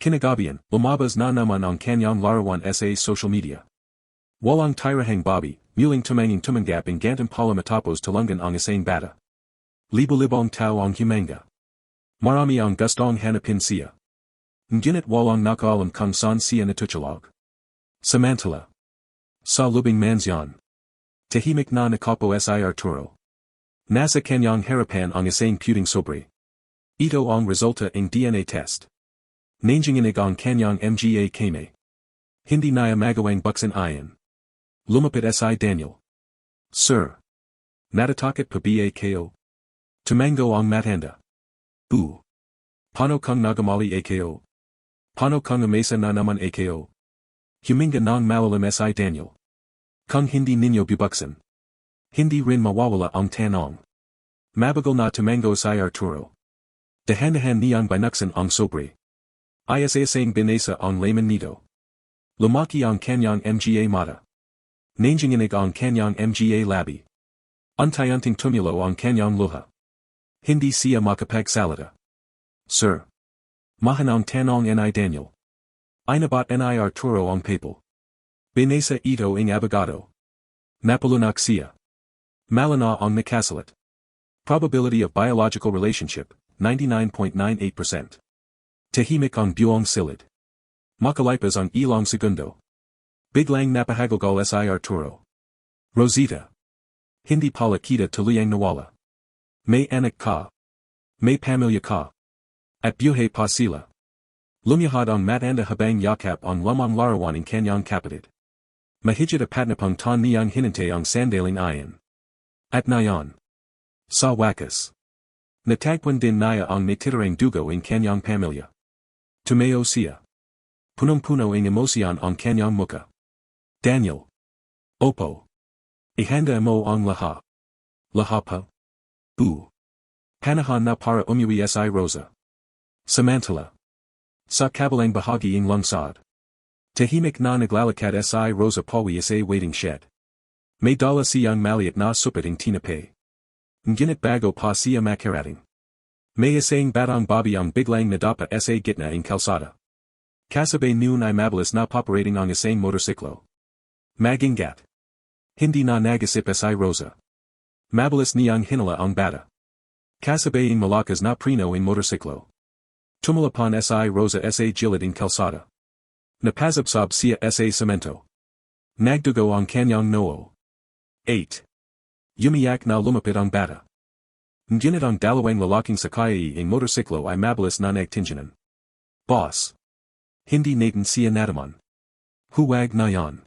Kinagabihan, lumabas na naman ang kanyang larawan sa social media. Walang Tirahang Babae, muling tumanging tumanggap ang gantong pala matapos tulungan ang isang bata. Libo-libong tao ang humanga. Marami ang gustong hanapin siya. Ngunit walang nakaalam kung saan siya natutulog. Samantala. Sa lubing mansyon. Tahimik na nakapo si Arturo. Nasa kanyang harapan ang isang puting sobre. Ito ang resulta ng DNA test. Nanginginig ang kanyang mga kame. Hindi na magawang buksan ayon. Lumapit si Daniel. Sir. Natatakot pa ba kayo? Tumango ang matanda. Paano kung nagamali kayo? Paano kung umesa na naman kayo? Huminga ng malalim si Daniel. Kung hindi ninyo bubuksan. Hindi rin mawawala ang tanong. Mabagal na tumango si Arturo. Dahan-dahan niyang binuksan ang sobre. Isa-isang binasa ang laman nito. Lumaki ang kanyang mga mata. Nanginginig ang kanyang mga labi. Unti-unting tumulo ang kanyang luha. Hindi siya makapagsalita. Sir. Mahan ang tanong ni Daniel. Inabat ni Arturo ang papel. Binasa ito ng abogado. Napalunak siya. Malana ang nakasalit. Probability of biological relationship, 99.98%. Tahimik ang buong silid. Makalipas ang ilang segundo. Biglang napahagalgal si Arturo. Rosita. Hindi pala kita tuluyang nawala. May anak ka. May pamilya ka. At buhay pa sila. Lumiyahad ang matanda habang yakap ang lamang larawan ng kanyang kapatid. Mahigit patnapang ton niyang hinintay ang sandaling ayon. At nayon. Sa wakas. Natagpuan din niya ang natitirang dugo ng kanyang pamilya. Tumayo siya. Punong-puno ang emosyon ang kanyang muka. Daniel. Opo. Ihanda mo ang lahat. Lahat pa? Panahon na para umuwi si Rosa. Samantala. Sa kabilang bahagi ng lungsod. Tahimik na naglalakad si Rosa pawi sa waiting shed. May dala siyang maliit na supating tinapay. Ngunit bago pa siya makarating. May isang batang babae ang biglang nadapa sa gitna ng kalsada. Kasabay noon ay mabilis na paparating ang isang motorsiklo. Magingat. Hindi na nagisip si Rosa. Mabilis niyang hinala ang bata. Kasabay ng malakas na preno ng motorsiklo. Tumulapan si Rosa sa gilid ng kalsada. Napasabsab siya sa semento. Nagdugo ang kanyang noo. 8. Umiyak na lumapit ang bata. Ngunit ang dalawang lalaking sakay ng motorsiklo ay mabilis na nagtinginan. Boss. Hindi natin siya nataman. Huwag na yan.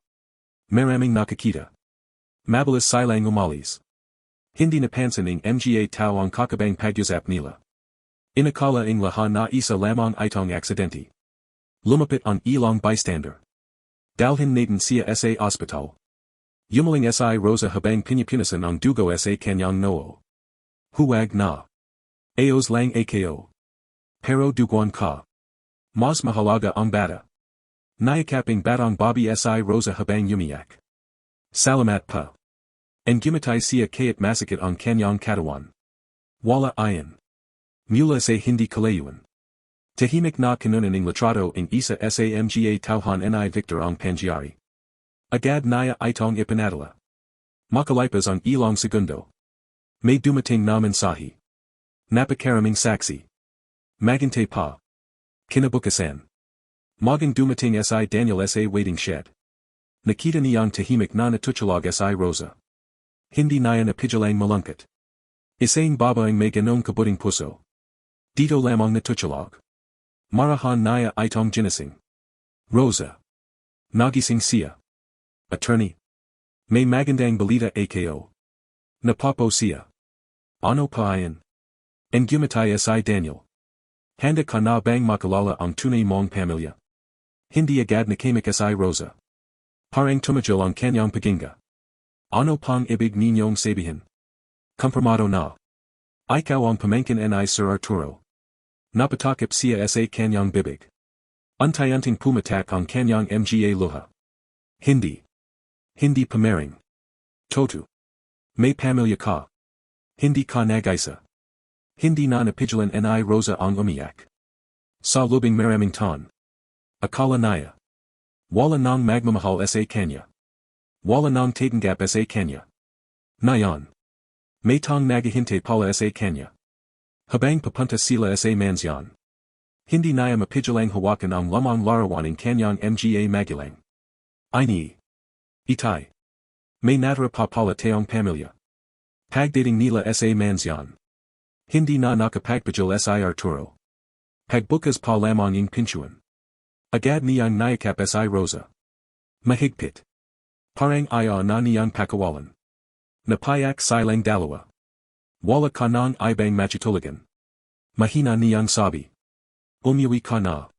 Maraming nakakita. Mabilis silang umalis. Hindi napansin ng mga tao ang kakabang pag-usap nila. Inakala ng lahat na isa lamang itong aksidente. Lumapit ang ilang bystander. Dalhin natin siya sa ospital. Yumaling si Rosa habang pinipunasan ang dugo sa kanyang noo. Huwag na. Ayos lang ako. Pero duguan ka. Mas mahalaga ang bata. Nayakaping batang babae si Rosa habang umiyak. Salamat pa. Ang gumatay siya kaya't masakit ang kanyang katawan. Wala ayon. Mula sa hindi kalayuan. Tahimik na kanunan ng litrato ng isa sa mga tauhan ni Victor ang pangyayari. Agad naya itong ipanadala. Makalipas ang ilang segundo. May dumating na mensahe. Napakaraming saksi. Magintay pa. Kinabukasan. Magang dumating si Daniel sa waiting shed. Nakita niyang tahimik na natutulog si Rosa. Hindi naya napigilang malungkot. Isang babaeng may ganong kabuting puso. Dito lamang natutulog. Marahan naya itong ginising. Rosa. Nagising siya. Attorney. May magandang balita ako. Napapo siya. Ano paayan? En gumatay si Daniel. Handa ka na bang makalala ang tunay mong pamilya? Hindi agad nakamik si Rosa. Parang tumajil ang kanyang paginga. Ano pang ibig ninyong sabihin? Kompromado na. Ikaw ang pamangkin ni Sir Arturo. Napatakip siya sa kanyang bibig. Unti-unting pumatak ang kanyang mga luha. Hindi. Hindi pamaring. Totu. May pamilya ka. Hindi ka nag-isa. Hindi na napigilan ni Rosa ang umiyak. Sa lubing maraming taon. Akala naya. Wala nang magmamahal sa kanya. Wala nang tatanggap sa kanya. Ngayon. May tang naghihintay pala sa kanya. Habang papunta sila sa mansyon. Hindi naya mapigilang hawakan ang lamang larawaning kanyang mga magulang. Ini. Itay. May natira pa pala tayong pamilya. Pagdating nila sa mansyon. Hindi na nakapagpagil si Arturo. Pagbukas pa lamang ang pintuan. Agad niyang nayakap si Rosa. Mahigpit. Parang ayaw na niyang pakawalan. Napayak silang dalawa. Wala ka nang ibang machitulagan. Mahina niyang sabi. Umuwi ka na.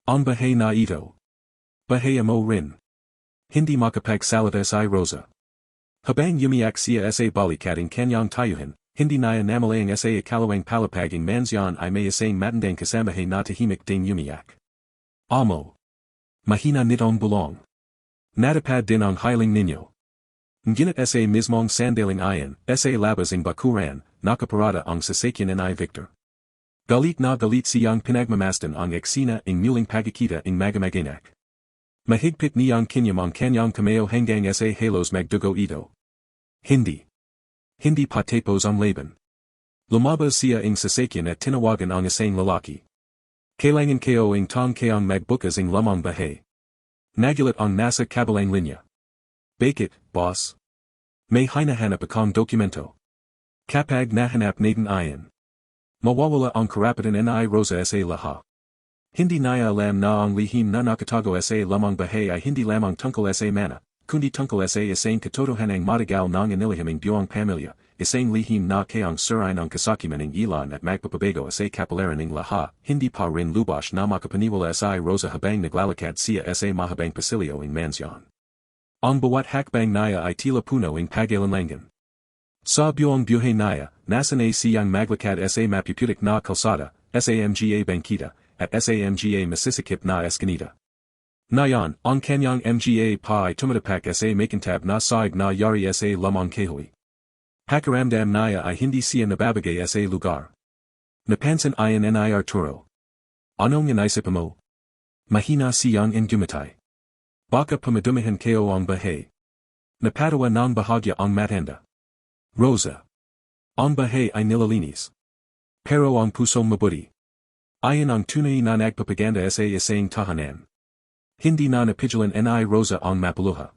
Ang bahay na ito. Bahaya mo rin. Hindi makapagsalita si Rosa. Habang umiyak siya sa balikating kanyang tayuhan. Hindi naya namalayang sa ikalawang palapaging mansyon ay may isang matandang kasamahay na tahimik ding umiyak. Amo. Mahina nitong bulong. Natapad din ang hiling ninyo. Ngunit sa mismong sandaling ayan, sa labas ang bakuran, nakaparada ang sasakyan ni Victor. Galit na galit siyang pinagmamasdan ang eksena ng muling pagkikita ng magamaganak. Mahigpit niyang kinyam ang kanyang kameo hanggang sa halos magdugo ito. Hindi. Hindi patapos ang laban. Lumabas siya ang sasakyan at tinawagan ang isang lalaki. Kailangan kayo ang tong kayang magbukas ang Lumang Bahay. Nagulat ang nasa kabilang linya. Bakit, boss? May hinahanap akong dokumento. Kapag nahanap natin ayan. Mawawala ang karapatan ni Rosa sa Lahat. Hindi naya alam na ang lihim na nakatago sa Lumang Bahay ay hindi lamang tungkol sa mana. Kundi tungkol sa isang katotohanang matagal ng inilihiming buong pamilya, isang lihim na kayang sirain ang kasakiman ng ilan at magpapabago sa kapalaran ng Lahat, hindi pa rin lubos na makapaniwala si Rosa habang naglalakad siya sa mahabang pasilyo ng mansyon. Ang bawat hakbang naya ay tila puno ng pag-alinlangan. Sa buong buhay naya, nasanay siyang maglakad sa mapuputik na kalsada, sa mga bangkita, at sa mga masisikip na eskinita. Ngayon, ang kanyang mga pa ay tumatapak sa makintab na saig na yari sa lamang kahoy. Pakiramdam naya ay hindi siya nababagay sa lugar. Napansin ayan ni Arturo. Anong inaisip mo? Mahina siyang gumatay. Baka pamadumihan kayo ang bahay. Napatawa ng bahagya ang matanda. Rosa. Ang bahay ay nilalinis. Pero ang puso mabuti. Ayan ang tunay na nagpapaganda sa isang tahanan. Hindi na napigilan ni Rosa ang mapaluha.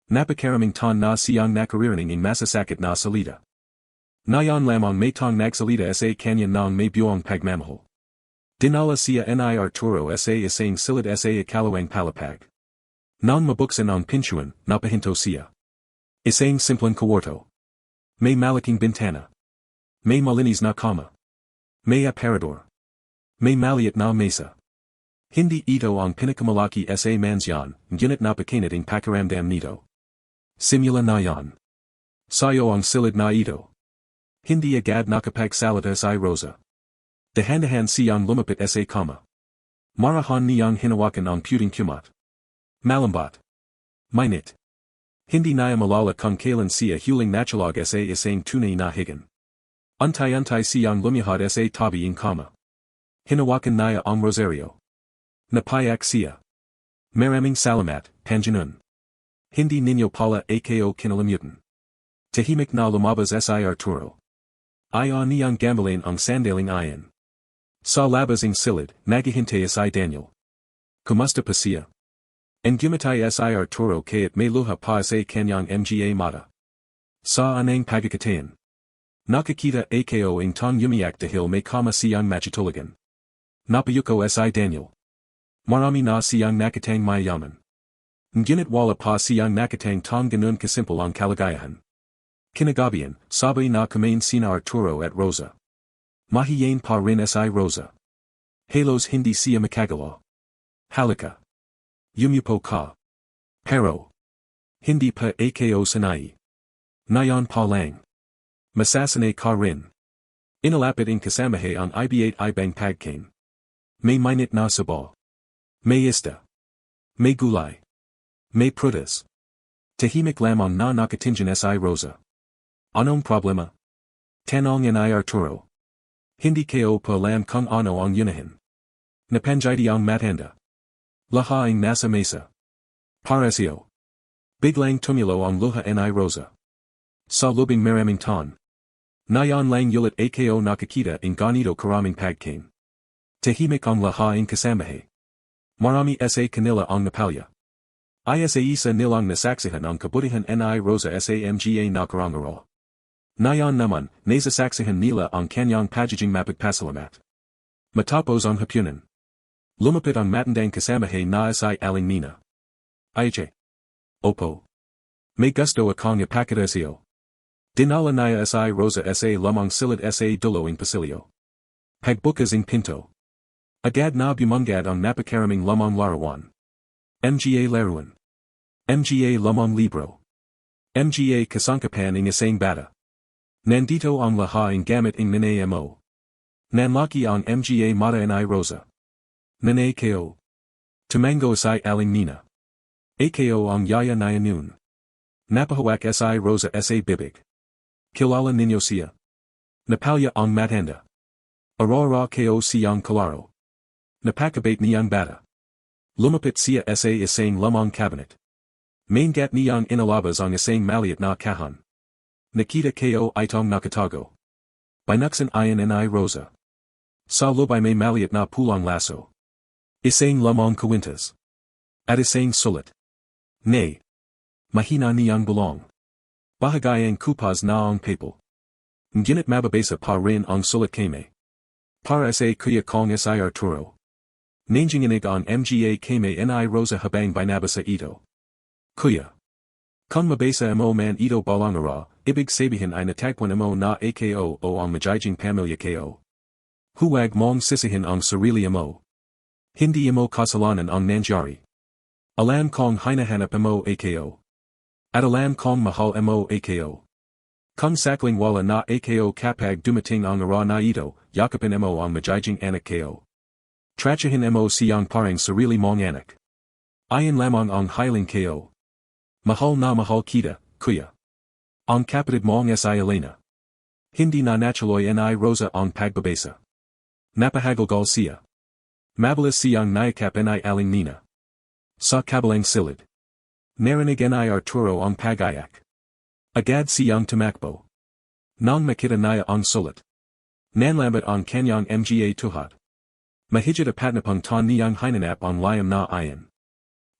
Napakaraming taon na siyang nakaririnig ng masasakit na salita. Ngayon lamang may tong nagsalita sa kanya ng may buong pagmamahal. Dinala siya ni Arturo sa isang silid sa ikalawang palapag. Nang mabuksan ang pintuan, napahinto siya. Isang simpleng kwarto. May malaking bintana. May malinis na kama. May aparador. May maliit na mesa. Hindi ito ang pinakamalaki sa mansyon, ngunit napakinit ang pakiramdam nito. Simula na yan. Sayo ang silid na ito. Hindi agad nakapagsalita si Rosa. Dahan-dahan siyang lumapit sa kama. Marahan niyang hinawakan ang puting kumat. Malambot. Mainit. Hindi niya malala kung kailan siya huling natulog sa isang tunay na higan. Unti-unti siyang lumihad sa tabi ng kama. Hinawakan niya ang rosaryo. Napayak siya. Maraming salamat, Panjanun. Hindi ninyo pala ako kinalimutan. Tahimik na lumabas si Arturo. Ayaw niyang gambalin ang sandaling ayan. Sa labas ng silid, naghihintay si Daniel. Kumusta pa siya? En gumatay si Arturo kaya't may luha pa sa kanyang mga mata. Sa anang pagkakatayan. Nakakita ako ing tong umiyak dahil may kama siyang machitulagan. Napayuko si Daniel. Marami na siyang nakatang mayaman. Ngunit wala pa siyang nakatang tong ganun kasimple ang kalagayahan. Kinagabihan, sabay na kumain sina Arturo at Rosa. Mahiyain pa rin si Rosa. Halos hindi siya makagalaw. Halika. Yumupo ka. Pero. Hindi pa ako sanay. Ngayon pa lang. Masasanay ka rin. Inalapit in kasamahay ang iba8 ibang pagkain. May minute na sabaw. May isda. May gulay. May prutas. Tahimik lamang na nakatingin si Rosa. Anong problema? Tanong ni Arturo. Hindi ko pa alam kung ano ang unahin. Napangyayari ang matanda. Lahaing nasa mesa. Paresyo. Biglang tumulo ang luha ni Rosa. Sa lubing maraming ton. Ngayon lang ulit ako nakakita in ganito karaming pagkain. Tahimik ang lahaing kasamahay. Marami sa kanila ang napalya. Isa isa nilang nasaksihan ang kabutihan ni Rosa sa mga nakarangaro. Ngayon naman, nasasaksihan nila ang kanyang pagiging mapagpasalamat. Matapos ang hapunan. Lumapit ang matandang kasamahay na si Aling Nina. Ay, opo. May gusto akong ipakadasyo. Dinala niya si Rosa sa lamang silid sa dulowing pasilyo. Pagbukas ang pinto. Agad na bumungad ang napakaraming lamang larawan. Mga laruan. Mga lamang libro. Mga kasangkapan ng isang bata. Nandito ang lahaing gamit ng nanay mo. Nanlaki ang mga mata ni Rosa. Nanay ko. Tumango si Aling Nina. Ako ang yaya na noon. Napahawak si Rosa sa bibig. Kilala ninyo siya. Napalya ang matanda. Aurora ko siyang kalaro. Napakabait niyang bata. Lumapit siya sa isang lamang cabinet. Maingat niyang inalabas ang isang maliit na kahon. Nakita ko itong nakatago. Binuksan ayan ni Rosa. Sa loob ay may maliit na pulang laso. Isang lamang kwintas. At isang sulat. Nay. Mahina niyang bulong. Bahagayang kupas na ang papel. Ngunit mababasa pa rin ang sulat kame. Para sa kuya kong si Arturo. Nanginginig ang mga kame ni Rosa habang binabasa ito. Kuya. Kung mabasa mo man ito balangara, ibig sabihin ay natagpuan mo na ako o ang magiging pamilya ko. Huwag mong sisihin ang sarili mo. Hindi mo kasalanan ang nangyari. Alam kong hinahanap mo ako. At alam kong mahal mo ako. Kung sakling wala na ako kapag dumating ang ara na ito, yakapin mo ang magiging anak ko. Trachahin mo siyang parang sarili mong anak. Ayan lamang ang hiling ko. Mahal na mahal kita, kuya. Ang kapatid mong si Elena. Hindi na natuloy ni Rosa ang pagbabasa. Napahagalgal siya. Mabilis siyang nayakap ni Aling Nina. Sa kabilang silid. Narinig ni Arturo ang pagayak. Agad siyang tumakbo. Nang makita niya ang sulat. Nanlambat ang kanyang mga tuhat. Mahigit patnapang ton niyang hinanap ang layam na ayan.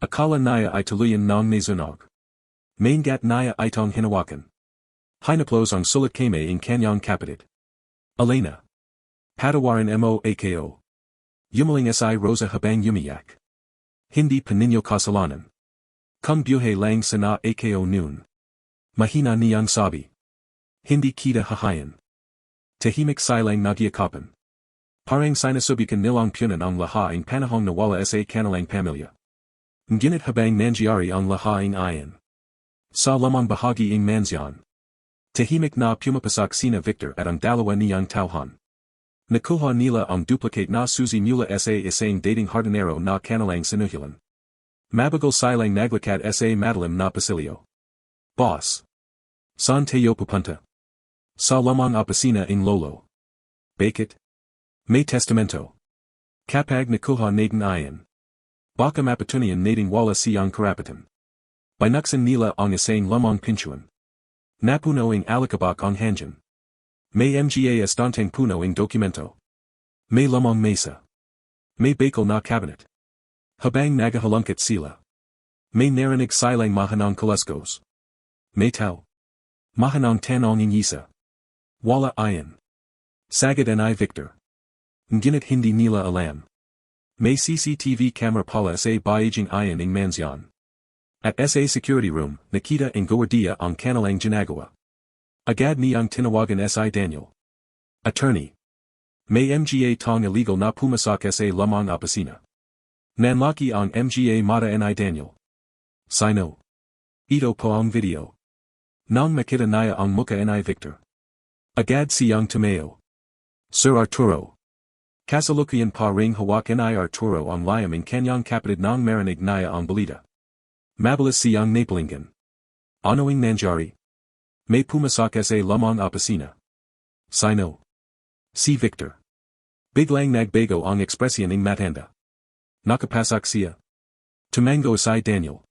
Akala niya ay tuluyan ng nazunog. Maingat niya itong hinawakan. Hinaplos ang sulat kame in kanyang kapatid. Elena. Patawarin mo ako. Yumaling si Rosa habang umiyak. Hindi pa ninyo kasalanan. Kung buhay lang sana ako noon. Mahina niyang sabi. Hindi kita hahayan. Tahimik silang nagyakapan. Parang sinasubikan nilang punan ang lahaing panahong nawala sa kanilang pamilya. Ngunit habang nangyari ang lahaing ayan. Sa lamang bahagi ng mansyon. Tahimik na pumapasak sina Victor at ang dalawa niyang tauhan. Nakuha nila ang duplicate na susi mula sa isang dating hardinero na kanilang sinuhilan. Mabagal silang naglakat sa madalim na pasilyo. Boss. Saan tayo pupunta? Sa lamang opisina in Lolo. Bakit? May testamento. Kapag nakuha natin ayan. Baka mapatunayan nating wala siyang karapatan. Binuksan nila ang isang lamang pintuan. Napuno ang alikabok ang hangin. May mga estanteng puno ang dokumento. May lamang mesa. May bakal na cabinet. Habang nagahalungkat sila. May narinig silang mahanang kalaskos. May tao. Mahanang tanong ng isa. Wala Iyan. Sagad ni Victor. Ngunit hindi nila alam. May CCTV camera pala sa bayaging Iyan ng mansyon. At sa security room, nakita ang gwardiya ang kanilang ginagawa. Agad niyang tinawagan si Daniel. Attorney. May mga tong illegal na pumasok sa lamang opisina. Nanlaki ang mga mata ni Daniel. Sino. Ito po ang video. Nang makita niya ang muka ni Victor. Agad siyang tumayo. Sir Arturo. Kasalukuyan pa ring hawak ni Arturo ang lihim ng kanyang kapatid nang marinig niya ang balita. Mabilis siyang napalingan. Ano'ng nangyari? May pumasok sa lamang opisina. Sino? Si Victor. Biglang nagbago ang ekspresyon ng matanda. Nakapasok siya. Tumango si Daniel.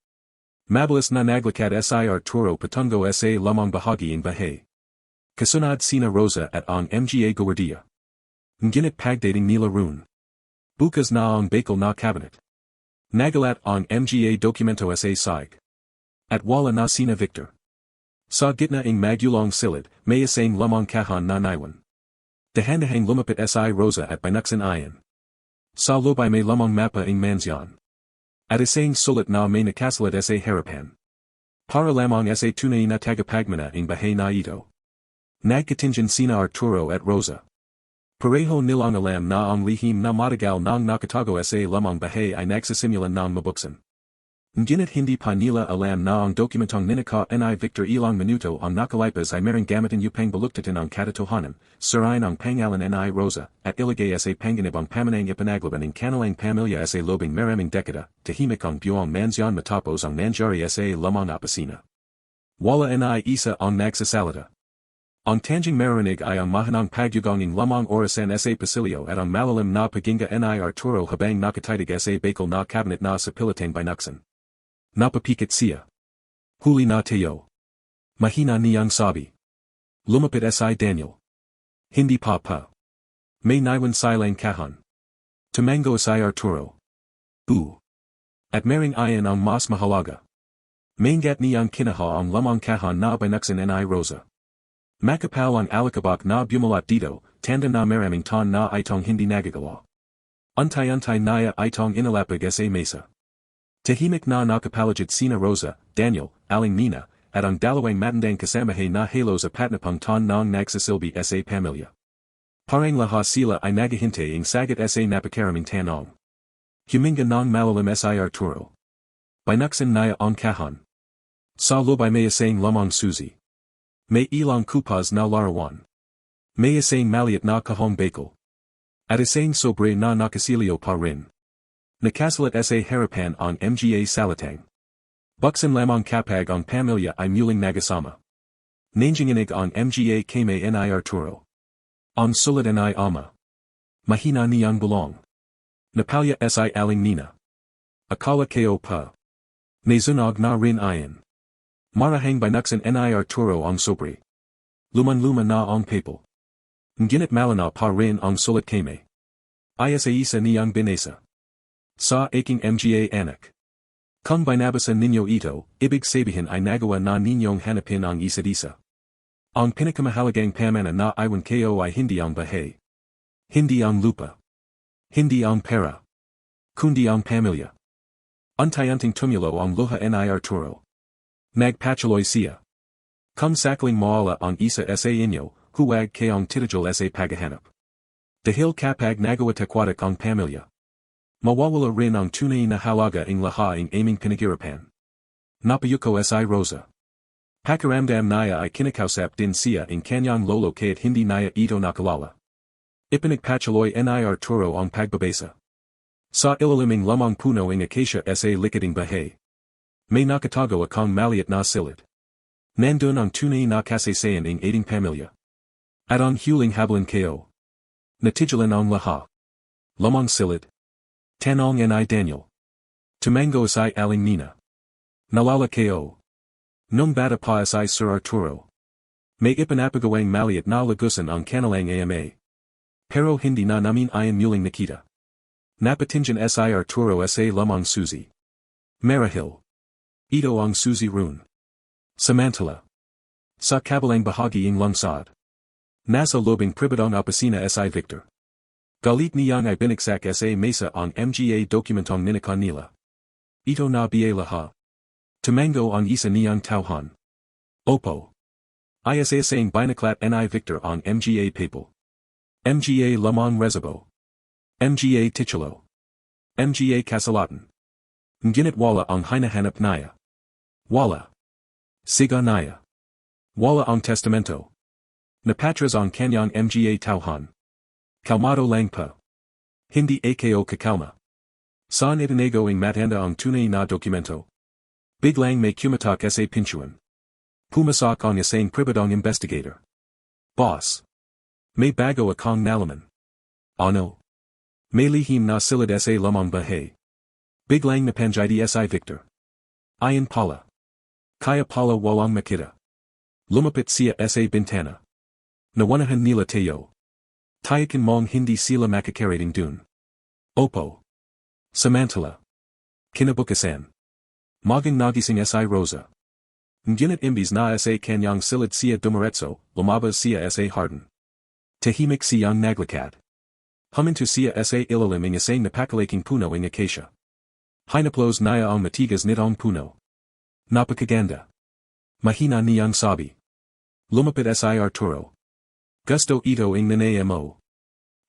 Mabilis na naglakad si Arturo patungo sa Lumang Bahay. Kasunod sina Rosa at ang mga gwardiya. Ngunit pagdating nila roon. Bukas na ang bakal na cabinet. Nagalat ang mga dokumento sa sahig. At wala na sina Victor. Sa gitna ng magulong silid, may isang lamang kahan na naiwan. Dahan-dahang lumapit si Rosa at binuksan Iyan. Sa loob ay may lamang mapa ng mansyon. At isang sulat na may nakasulat sa harapan. Para lamang sa tunay na tagapagmana ng bahay na ito. Nagkatingan sina Arturo at Rosa. Pareho nilang alam na ang lihim na matagal nang nakatago sa Lumang Bahay ay nagsisimulan ng mabuksan. Ngunit hindi pa nila alam na ang dokumentong ninaka ni Victor ilang minuto ang nakalipas ay merong gamitin upang baluktatin ang katotohanan, sirain ang pangalan ni Rosa, at ilagay sa panganib ang pamanang ipanaglaban ng kanilang pamilya sa lobing maraming dekada, tahimik ang buong mansyon matapos ang nangyari sa lamang opisina. Wala ni isa ang nagsasalita. Ang tanging marinig ay ang mahanang pagyugong lamang orasan sa pasilyo at ang malalim na paginga ni Arturo habang nakatitig sa bakal na cabinet na sa pilitang binuksan. Napapikit siya. Huli na tayo. Mahina niyang sabi. Lumapit si Daniel. Hindi pa. May naiwan silang kahan. Tumango si Arturo. At maring Iyan ang mas mahalaga. Maingat niyang kinaha ang lamang kahan na binuksan ni Rosa. Makapal ang alikabok na bumulat dito, tanda na maraming ton na itong hindi nagagawa. Unti-unti niya itong inilapag sa mesa. Tahimik na nakapalagid sina Rosa, Daniel, Aling Nina, at ang dalawang matandang kasamahay na halos apat na pang ton nang nagsasilbi sa pamilya. Parang lahat sila ay naghihintay ang sagot sa napakaraming tanong. Huminga ng malalim si Arturo. Binuksan niya ang kahan. Sa loob ay may isang lamang susi. May ilang kupas na larawan. May isang maliit na kahong bakal. At isang sobre na nakasilyo pa rin. Nakasulat sa harapan ang mga salitang. Buksan lamang kapag ang pamilya ay muling nagasama. Nanginginig ang mga kame ni Arturo. Ang sulat ni ama. Mahina niyang bulong. Napalya si Aling Nina. Akala ko pa. Nazunog na rin Iyan. Marahang binuksan ni Arturo ang sobre. Luman-luma na ang papel. Ngunit malana pa rin ang sulat kame. Ayasa isa niyang binasa. Sa aking mga anak. Kung binabasa ninyo ito, ibig sabihin ay nagawa na ninyong hanapin ang isa't isa. Ang pinakamahalagang pamana na iwan ko ay hindi ang bahay. Hindi ang lupa. Hindi ang pera. Kundi ang pamilya. Unti-unting tumulo ang luha ni Arturo. Nagpatuloy siya. Kung sakaling maala ang isa sa inyo, huwag kayong titigil sa paghahanap. Dahil kapag nagawa takwatak ang pamilya. Mawawala rin ang tunay na halaga ng lahat ng aming pinagirapan. Napayuko si Rosa. Pakiramdam niya ay kinakausap din siya ng kanyang lolo kaya't hindi niya ito nakalala. Ipinagpatuloy ni Arturo ang pagbabasa. Sa ilaliming lamang puno ng acacia sa likading bahay. May nakatago akong maliit na silid. Nandun ang tunay na kasaysayan ng ating pamilya. At ang huling hablan ko. Natigilan ang lahat. Lamang silid. Tanong ni Daniel. Tumango si Aling Nina. Nalala ko. Nung bata pa si Sir Arturo. May ipanapagawang maliit na lagusan ang kanilang ama. Pero hindi na namin ayon muling nakita. Napatingan si Arturo sa lamang susi. Marahil. Ito ang susi rune. Samantala. Sa kabilang bahagi ng lungsod. Nasa lobing pribadong opisina si Victor. Galit niyang ay binagsak sa mesa ang mga dokumentong ninakon nila. Ito na ba lahat? Tumango ang isa niyang tauhan. Opo. Isa saying binaklat ni Victor ang mga papel. Mga lamang resibo. Mga titulo. Mga kasalatan. Ngunit wala ang hinahanap niya. Wala. Siga niya. Wala ang testamento. Napatras ang kanyang mga tauhan. Kalmado lang pa. Hindi ako kakalma. Saan itinago ang matanda ang tunay na dokumento. Biglang may kumatok sa pintuan. Pumasok ang isang pribadong investigator. Boss. May bago akong nalaman. Ano? May lihim na silid sa Lumang Bahay. Biglang napangyayari si Victor. Ayon pala. Kaya pala walang makita. Lumapit siya sa bintana. Nawanahan nila tayo. Tayakin mong hindi sila makakarating dun. Opo. Samantala. Kinabukasan. Magang nagising si Rosa. Ngunit imbis na sa kanyang silid siya dumiretso, lumabas siya sa hardin. Tahimik siyang naglakad. Huminto siya sa ilalim ng isang napakalaking puno ng acacia. Hinaplos niya ang matigas nitong puno. Napakaganda. Mahina niyang sabi. Lumapit si Arturo. Gusto ito ang nanay mo.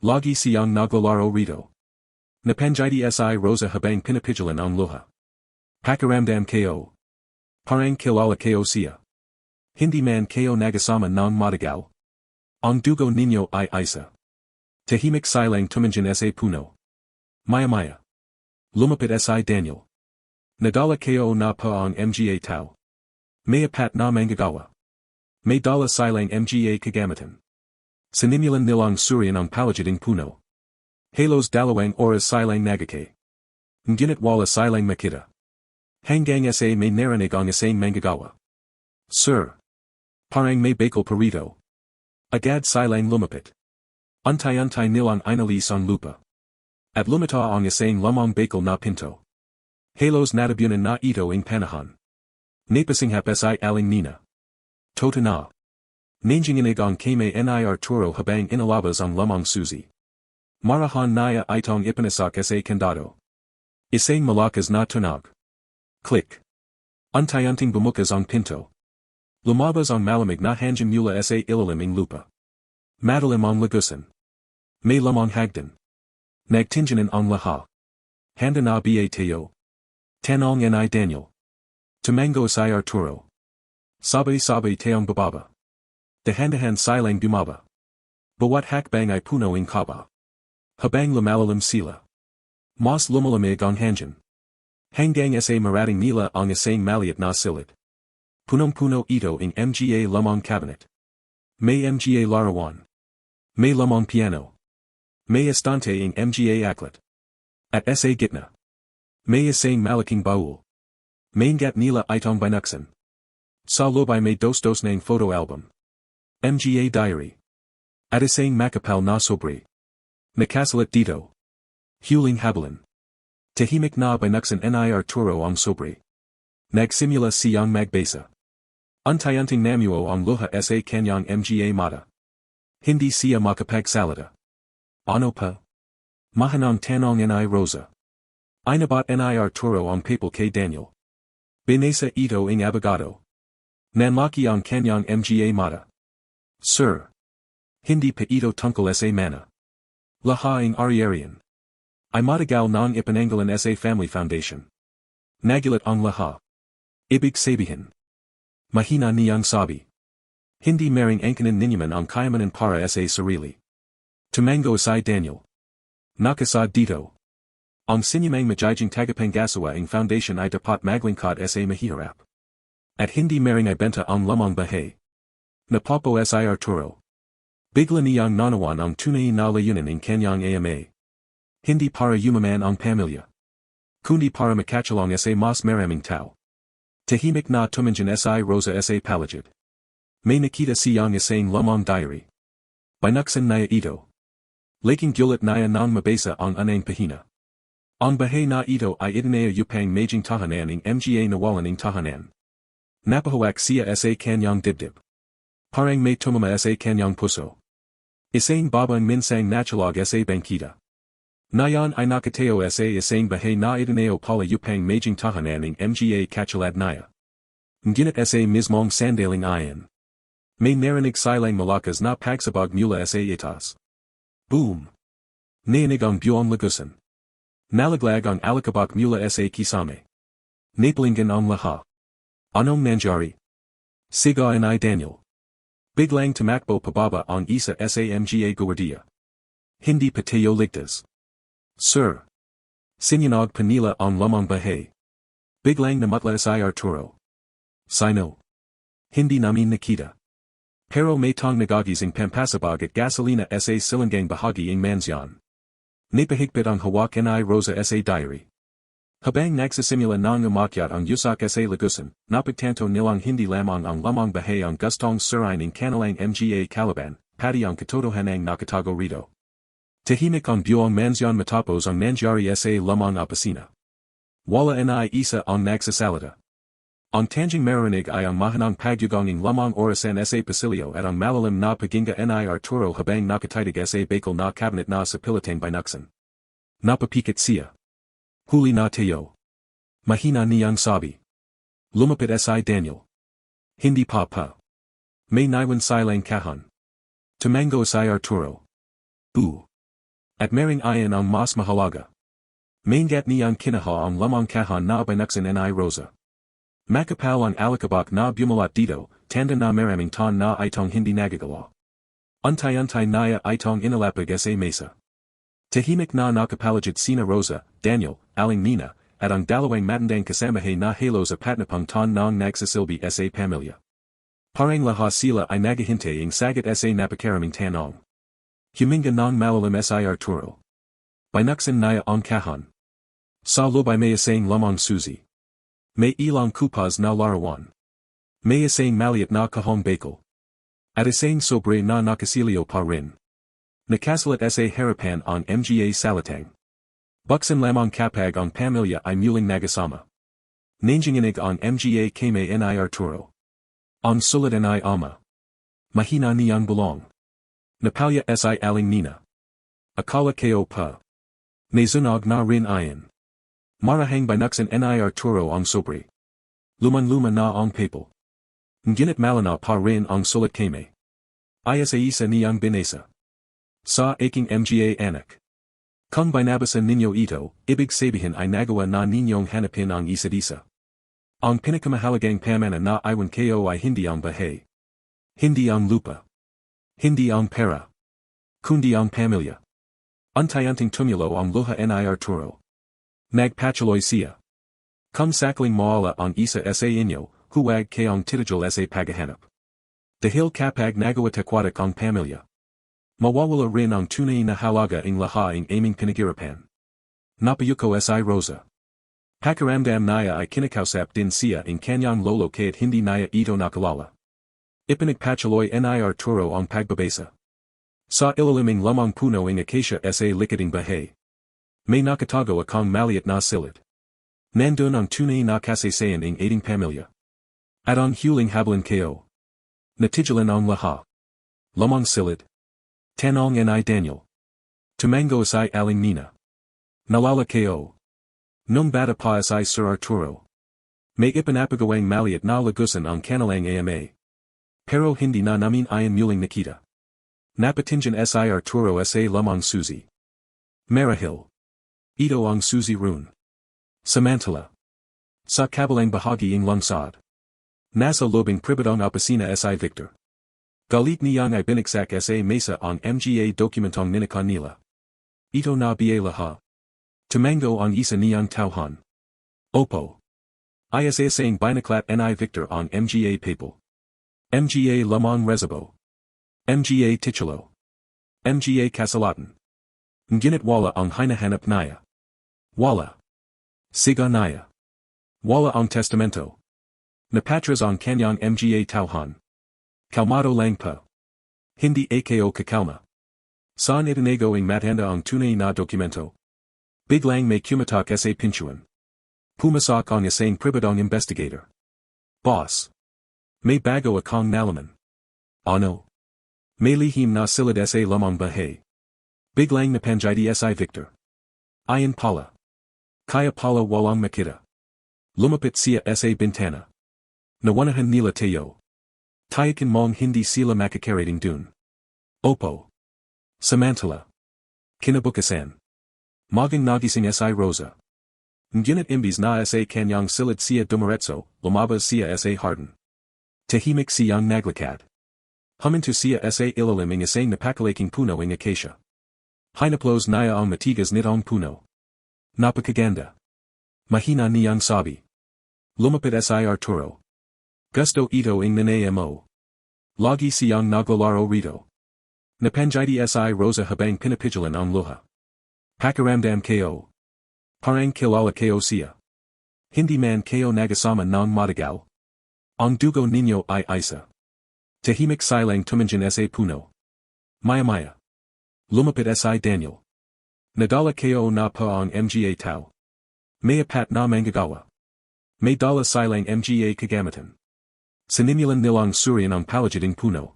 Lagi siyang naglalaro rito. Napangyayari si Rosa habang pinapigilan ang luha. Pakiramdam ko. Parang kilala ko siya. Hindi man ko nagasama ng matagal. Ang dugo ninyo ay isa. Tahimik silang tumingin sa puno. Maya-maya. Lumapit si Daniel. Nadala ko na pa ang mga tao. May apat na manggagawa. May dala silang mga kagamitan. Sinimulan nilang surian ang palagiding puno. Halos dalawang oras silang nagake. Ngunit wala silang makita. Hanggang sa may narinig ang isang manggagawa. Sir. Parang may bakal parito. Agad silang lumapit. Unti-unti nilang inalis ang lupa. At lumita ang isang lamang bakal na pinto. Halos natabunan na ito ang panahon. Napasinghap si aling nina. Tota na. Nanginginig ang kame ni Arturo habang inalabas ang lamang susi. Marahan niya itong ipinasak sa kandado. Isang malakas na tunog. Click. Unti-unting bumukas ang pinto. Lumabas ang malamig na hangin mula sa ilalim ng lupa. Madalim ang lagusan. May lamang hagdan. Nagtinginan ang lahat. Handa na ba tayo? Tanong ni Daniel. Tumango si Arturo. Sabay-sabay tayong bababa. Dahan-dahan silang bumaba. Bawat hakbang ay puno ng kaba. Habang lumalalim sila. Mas lumalamig ang hangin. Hanggang sa marating nila ang isang maliit na silid. Punong-puno ito ng mga lamang cabinet. May mga larawan. May lamang piano. May estante ng mga aklat. At sa gitna. May isang malaking baul. Maingat nila itong binuksan. Sa loob ay may dos-dos ng photo album. Mga diary. At isang makapal na sobre. Nakasulat dito. Huling habulan. Tahimik na binuksan ni Arturo ang sobre. Nagsimula siyang magbasa. Unti-unting namuo ang luha sa kanyang mga mata. Hindi siya makapagsalita. Ano pa? Mahanang tanong ni Rosa. Inabat ni Arturo ang papel kay Daniel. Binasa ito ng abogado. Nanlaki ang kanyang mga mata. Sir. Hindi pa ito tungkol sa mana. Lahaing Ariarian. Ay matagal ng ipananggalan sa Family Foundation. Nagulat ang laha. Ibig sabihin. Mahina niyang sabi. Hindi maring angkanin ninyaman ang kayamanan para sa sarili. Tumango si Daniel. Nakasa dito. Ang sinyamang magiging tagapangasawa ang foundation ay dapat maglingkod sa mahirap. At hindi maring ibenta ang Lumang Bahay. Napapo si Arturo. Bigla niyang nanawan ang tunay na layunin ng kanyang ama. Hindi para yumaman ang pamilya. Kundi para makachalong sa mas maraming tao. Tahimik na tumingin si Rosa sa palagid. May nakita siyang isang lamang diary. Binuksan niya ito. Laking gulat niya nang mabasa ang unang pahina. Ang bahay na ito ay itinaya upang maging tahanan ng mga nawalan ng tahanan. Napahawak siya sa kanyang dibdib. Parang may tumama sa kanyang puso. Isang babang minsang nachalog sa bangkita. Nayon ay nakateo sa isang bahay na itineo pala upang maging tahanan ng mga katulad naya. Ngunit sa mismong sandaling iyon. May narinig silang malakas na pagsabog mula sa itas. Boom! Nainig ang buong lagusan. Nalaglag ang alikabok mula sa kisame. Napalingan ang lahat. Anong nangyari? Sigaw ay Daniel. Biglang tumakbo pababa ang isa sa mga guardia. Hindi pa tayo ligtas. Sir. Sinyanog panila ang Lumang Bahay. Biglang namutla si Arturo. Sino? Hindi namin nakita. Pero may tong nagagising pampasabog at gasolina sa silangang bahagi ng mansyon. Napahigpit ang hawak ni Rosa sa diary. Habang nagsisimula ng umakyat ang yusak sa lagusan, napagtanto nilang hindi lamang ang Lumang Bahay ang gustong sirain ng kanilang mga kalaban, pati ang katotohanang nakatago rito. Tahimik ang buong mansyon matapos ang nangyari sa lumang opisina. Wala na isa ang nagsasalita. Ang tanging marinig ay ang mahanang pagyugong ng lumang orasan sa pasilyo at ang malalim na paginga ni Arturo habang nakatitig sa bakal na cabinet na sa pilitang binuksan. Napapikit siya. Huli na tayo. Mahina niyang sabi. Lumapit si Daniel. Hindi pa. May naiwan silang kahon. Tumango si Arturo. At maring iyan ang mas mahalaga. Maingat niyang kinaha ang lamang kahon na binuksan ni Rosa. Makapal ang alikabok na bumulat dito, tanda na maraming ton na itong hindi nagagawa. Unti-unti naya itong inalapag sa mesa. Tahimik na nakapalagid sina Rosa, Daniel, Aling Nina, at ang dalawang matandang kasamahay na halos apat na pang ton ng nagsasilbi sa pamilya. Parang lahat sila ay naghihintay ang sagot sa napakaraming tanong. Huminga ng malalim si Arturo. Binuksan naya ang kahon. Sa loob ay may isang lamang susi. May ilang kupas na larawan. May isang maliit na kahong bakal. At isang sobre na nakasilyo pa rin. Nakasulat sa harapan ang mga salitang. Buksan lamang kapag ang pamilya ay muling nagasama. Nanginginig ang mga kame ni Arturo. Ang sulat ni ama. Mahina niyang bulong. Napalya si Aling Nina. Akala ko pa. Nazunog na rin iyon. Marahang binuksan ni Arturo ang sobre. Luman-luma na ang papel. Ngunit malana pa rin ang sulat kame. Ayasa isa niyang binasa. Sa aking mga anak. Kung binabasa ninyo ito, ibig sabihin ay nagawa na ninyong hanapin ang isa't isa. Ang pinakamahalagang pamana na iwan kayo ay hindi ang bahay. Hindi ang lupa. Hindi ang pera. Kundi ang pamilya. Unti-unting tumulo ang luha ni Arturo. Nagpatuloy siya. Kung sakling maala ang isa sa inyo, huwag kayong titigil sa paghahanap. Dahil kapag nagawa takwatak ang pamilya. Mawawala rin ang tunay na halaga ng lahaing aming pinagirapan. Napayuko si Rosa. Pakiramdam naya ay kinakausap din siya ng kanyang lolo kahit hindi naya ito nakalala. Ipinagpatuloy ni Arturo ang pagbabasa. Sa ilaliming lamang puno ng acacia sa likading bahay. May nakatago akong maliit na silid. Nandun ang tunay na kasaysayan ng ating pamilya. At ang huling hablan kayo. Natigilan ang lahat. Lamang silid. Tanong ni Daniel. Tumango si Aling Nina. Nalala kayo. Nung bata pa si Sir Arturo. May ipinapagawang maliit na lagusan ang kanilang ama. Pero hindi na namin ayon muling nakita. Napatingin si Arturo sa lamang susi. Marahil. Ito ang susi rune. Samantala. Sa kabilang bahagi ng lungsod. Nasa lobing pribadong opisina si Victor. Galit niyang ay binagsak sa mesa ang mga dokumentong ninakon nila. Ito na lahat. Tumango ang isa niyang tauhan. Opo. Isa sayang binaklat ni Victor ang mga papel. Mga lamang resibo. Mga titulo. Mga kasalatan. Ngunit wala ang hinahanap naya. Wala. Siga naya. Wala ang testamento. Napatras ang kanyang mga tauhan. Kalmado lang pa. Hindi ako kakalma. Saan itinago ang matanda ang tunay na dokumento? Biglang may kumatok sa pinchuan. Pumasok ang isang pribadong investigator. Boss. May bago akong nalaman. Ano? May lihim na silid sa Lumang Bahay. Biglang napanjidi si Victor. Ayan pala. Kaya pala walang makita. Lumapit siya sa bintana. Nawanahan nila tayo. Tayakin mong hindi sila makakarating dun. Opo. Samantala. Kinabukasan. Magang nagising si Rosa. Ngunit imbis na sa kanyang silid siya dumiretso, lumabas siya sa hardin. Tahimik siyang naglakad. Huminto siya sa ilalim ng isang napakalaking puno ng acacia. Hinaplos niya ang matigas nitong puno. Napakaganda. Mahina niyang sabi. Lumapit si Arturo. Gusto ito ng nanay mo. Lagi siyang naglalaro rito. Napanjidi si Rosa habang pinapigilan ang luha. Pakiramdam ko. Parang kilala ko siya. Hindi man kayo nagasama ng matagal. Ang dugo ninyo ay isa. Tahimik silang tumingin sa puno. Maya-maya. Lumapit si Daniel. Nadala ko na pa ang mga tao. May apat na manggagawa. May dala silang mga kagamitan. Sinimulan nilang surian ang palagiding puno.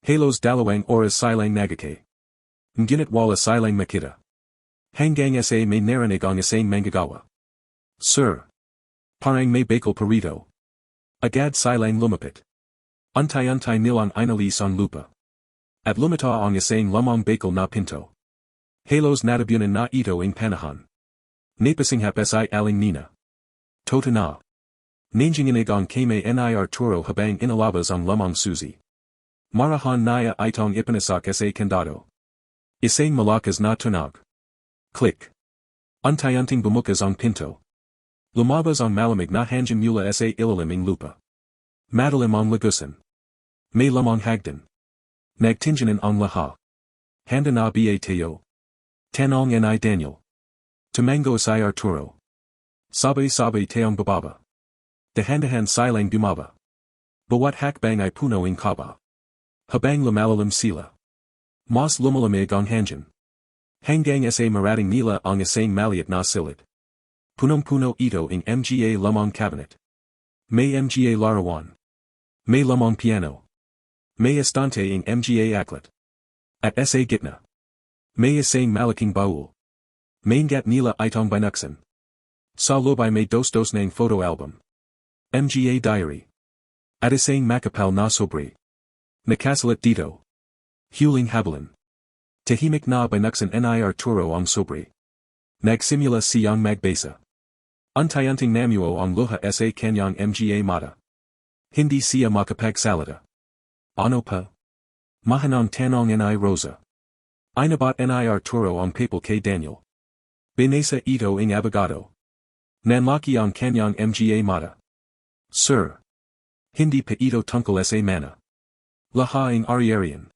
Halos dalawang oras silang nagake. Ngunit wala silang makita. Hanggang sa may narinig ang isang manggagawa. Sir. Parang may bakal parito. Agad silang lumapit. Unti-unti nilang inalis ang lupa. At lumita ang isang lamang bakal na pinto. Halos natabunan na ito ang panahon. Napasinghap si aling Nina. Tota na. Nanginginig ang kame ni Arturo habang inalabas ang lamang susi. Marahan niya itong ipinasak sa kandado. Isang malakas na tunog. Click. Unti-unting bumukas ang pinto. Lumabas ang malamig na hangin mula sa ilalim ng lupa. Madalim ang lagusan. May lamang hagdan. Nagtinginan ang lahat. Handa na ba tayo? Tanong ni Daniel. Tumango si Arturo. Sabay-sabay tayong bababa. Dahan-dahan silang bumaba. Bawat hakbang ay puno ng kaba. Habang lumalalim sila. Mas lumalamig ang hangin. Hanggang sa marating nila ang isang maliit na silid. Punong-puno ito ng mga lamang cabinet. May mga larawan. May lamang piano. May estante ng mga aklat. At sa gitna. May isang malaking baul. Maingat nila itong binuksan. Sa loob ay may dos-dos ng photo album. Mga diary. At isang makapal na sobre. Nakasulat dito. Huling habulan. Tahimik na binuksan ni Arturo ang sobre. Nagsimula siyang magbasa. Unti-unting namuo ang luha sa kanyang mga mata. Hindi siya makapagsalita. Ano pa? Mahanang tanong ni Rosa. Inabat ni Arturo ang papel kay Daniel. Binasa ito ng abogado. Nanlaki ang kanyang mga mata. Sir. Hindi pa ito tungkol sa mana. Laha ang Ariarian.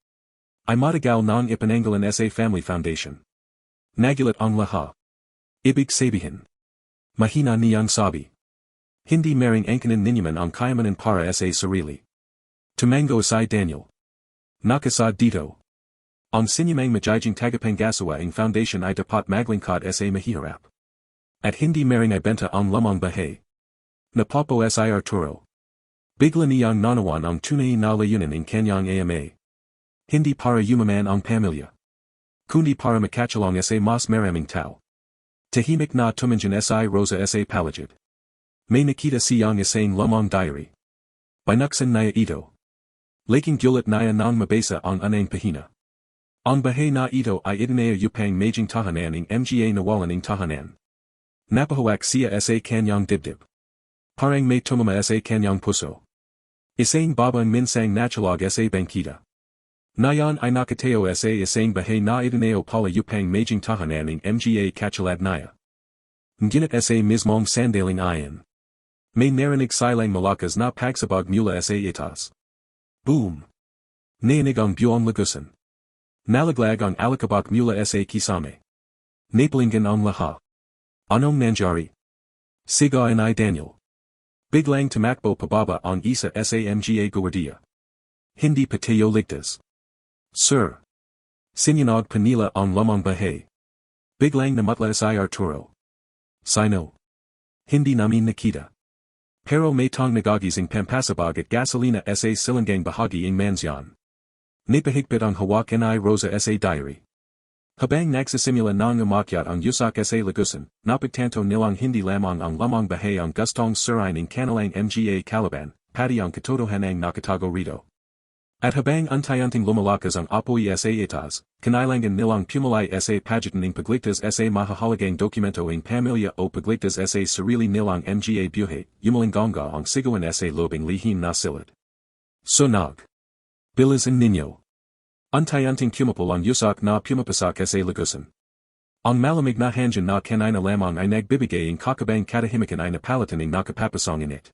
Ay matagal ng ipananggalan sa Family Foundation. Nagulat ang laha. Ibig sabihin. Mahina niyang sabi. Hindi maring angkanan ninyaman ang kayamanan para sa sarili. Tumango si Daniel. Nakasad dito. Ang sinyamang magiging tagapanggasawa ang foundation ay dapat maglingkod sa mahihirap. At hindi maring ibenta ang Lumang Bahay. Napapo si Arturo. Bigla niyang nanawan ang tunay na layunin ng kanyang ama. Hindi para yumaman ang pamilya. Kundi para makachalong sa mas maraming tao. Tahimik na tumingin si Rosa sa palagid. May nakita siyang isang lamang diary. Binuksan niya ito. Laking gulat niya nang mabasa ang unang pahina. Ang bahay na ito ay itinaya upang maging tahanan ng mga nawalan ng tahanan. Napahawak siya sa kanyang dibdib. Parang may tumama sa kanyang puso. Isang babang minsang natulog sa bangkita. Nayon ay nakatayo sa isang bahay na itinayo pala upang maging tahanan ng mga katulad niya. Ngunit sa mismong sandaling ayan. May narinig silang malakas na pagsabog mula sa itas. Boom! Nainig ang buong lagusan. Nalaglag ang alikabok mula sa kisame. Napalingan ang lahat. Anong nangyari? Sigaw ni Daniel. Biglang tumakbo pababa ang isa sa mga guardia. Hindi pa tayo ligtas. Sir. Sinyanog pa nila ang Lumang Bahay. Biglang namutla si Arturo. Sino? Hindi namin nakita. Pero may tong nagagising pampasabog at gasolina sa silangang bahagi ng mansyon. Napahigpit ang hawak ni Rosa sa diary. Habang nagsisimula ng umakyat ang yusak sa lagusan, napagtanto nilang hindi lamang ang Lumang Bahay ang gustong sirain ng kanilang mga kalaban, pati ang katotohanang nakatago rito. At habang unti-unting lumalakas ang apoy sa itaas, kinailangan nilang pumulay sa pagitan ng pagligtas sa mahahalagang dokumento ng pamilya o pagligtas sa sarili nilang mga buhay, yumalinggonga ang sigawan sa lobing lihim na silid. Sunog. Bilisan ninyo. Unti-unting kumapul ang yusak na pumapasak sa lagusan. Ang malamig na hangin na kanina lamang ay nagbibigay ng kakabang katahimikan ay napalitan ng nakapapasong init.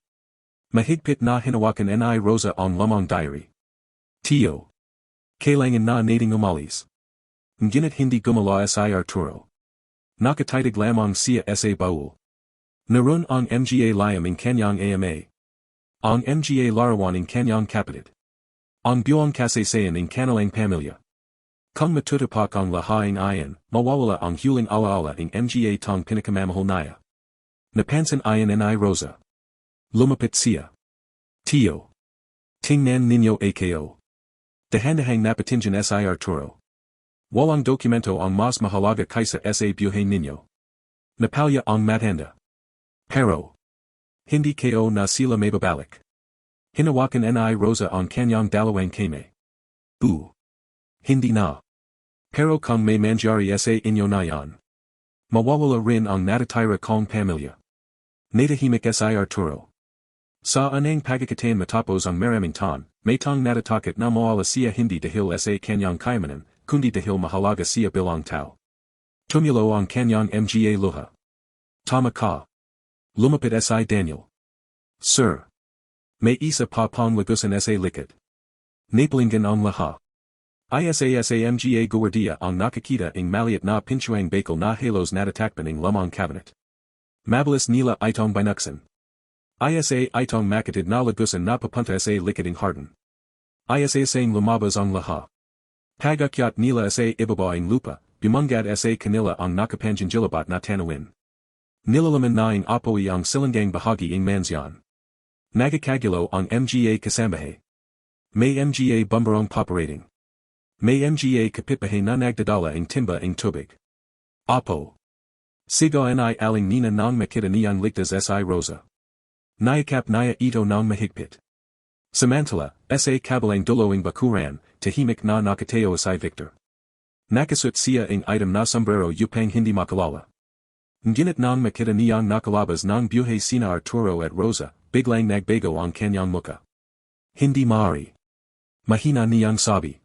Mahigpit na hinawakan ni Rosa ang lumang diary. Tio. Kailangan na nating umalis. Ngunit hindi gumala si Arturo. Nakatitig lamang siya sa baul. Naroon ang mga lihim ng kanyang ama. Ang mga larawan ng kanyang kapatid. Ang buong kasaysayan ng kanilang pamilya. Kung matutupak ang lahaing ayan, mawawala ang huling alaala ng mga tong pinakamamahal naya. Napansin ayan ni Rosa. Lumapit siya. Tio. Tingnan ninyo ako. Dahan-dahang napatingin si Arturo. Walang dokumento ang mas mahalaga kaysa sa buhay ninyo. Napalya ang matanda. Pero. Hindi ko na sila mababalik. Hinawakan ni Rosa ang kanyang dalawang kamay. Hindi na. Pero kung may mangyari sa inyo na yan. Mawawala rin ang natatira kong pamilya. Natahimik si Arturo. Sa anang pagkakataon matapos ang maraming taon, may tang natatakot na mawala siya hindi dahil sa kanyang kayamanan, kundi dahil mahalaga siya bilang tao. Tumulo ang kanyang mga luha. Tama ka. Lumapit si Daniel. Sir. May isa pa pang lagusan sa likod. Napalinggan ang lahat. Isa mga guwardiya ang nakakita ng maliit na pinchuang bakal na halos natatakpan ng lamang cabinet. Mabilis nila itong binuksan. Isa itong makatid na lagusan na papunta sa likod ng hardin. Isa sang lumabas ang lahat. Pagakyat nila sa ibaba ng lupa, bumangad sa kanila ang nakapanjang jilabat na tanawin. Nilalaman na ang apoy ang silangang bahagi ng mansyon. Nagkakagulo ang mga kasambahay. May mga bumbarong poperating. May mga kapitbahay na nagdadala ang timba ang tubig. Apo. Sigaw ni aling nina nang makita niyang ligtas si Rosa. Nayakap niya ito ng mahigpit. Samantala, sa kabilang dulowing bakuran, tahimik na nakatayo si Victor. Nakasut siya ang item na sombrero upang hindi makalala. Ngunit nang makita niyang nakalabas ng buhay sina Arturo at Rosa, biglang nagbago ang kanyang muka. Hindi maaari. Mahina niyang sabi.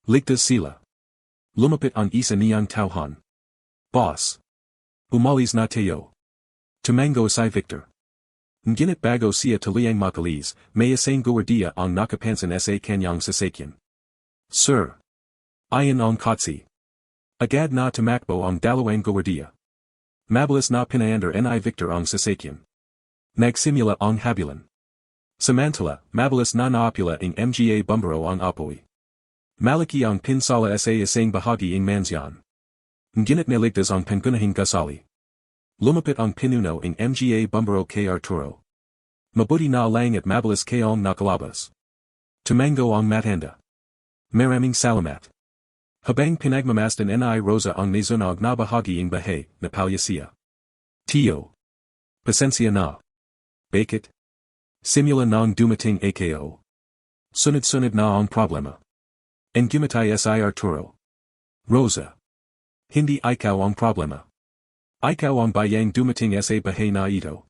Ligtas sila. Lumapit ang isa niyang tauhan. Boss. Umalis na tayo. Tumango si Victor. Ngunit bago siya tuluyang makalis, may isang guwardiya ang nakapansin sa kanyang sasakyan. Sir. Ayan ang kotse. Agad na tumakbo ang dalawang guwardiya. Mabilis na pinaandar ni Victor ang sasakyan. Nagsimula ang habulan. Samantala, mabilis na naapula ang mga bumbaro ang apoy. Malaki ang pinsala sa isang bahagi ng mansyon. Ngunit naligtas ang pangunahing gusali. Lumapit ang pinuno ng mga bumbaro kay Arturo. Mabuti na lang at mabilis kayong nakalabas. Tumango ang matanda. Maraming salamat. Habang pinagmamasdan ni Rosa ang nasunog na bahagi ng bahay, napalya siya. Tio. Pasensya na. Bakit? Simula nang dumating ako. Sunod-sunod na ang problema. And gumatay si Arturo. Rosa. Hindi ikaw ang problema. Ikaw ang bayang dumating sa bahay na ito.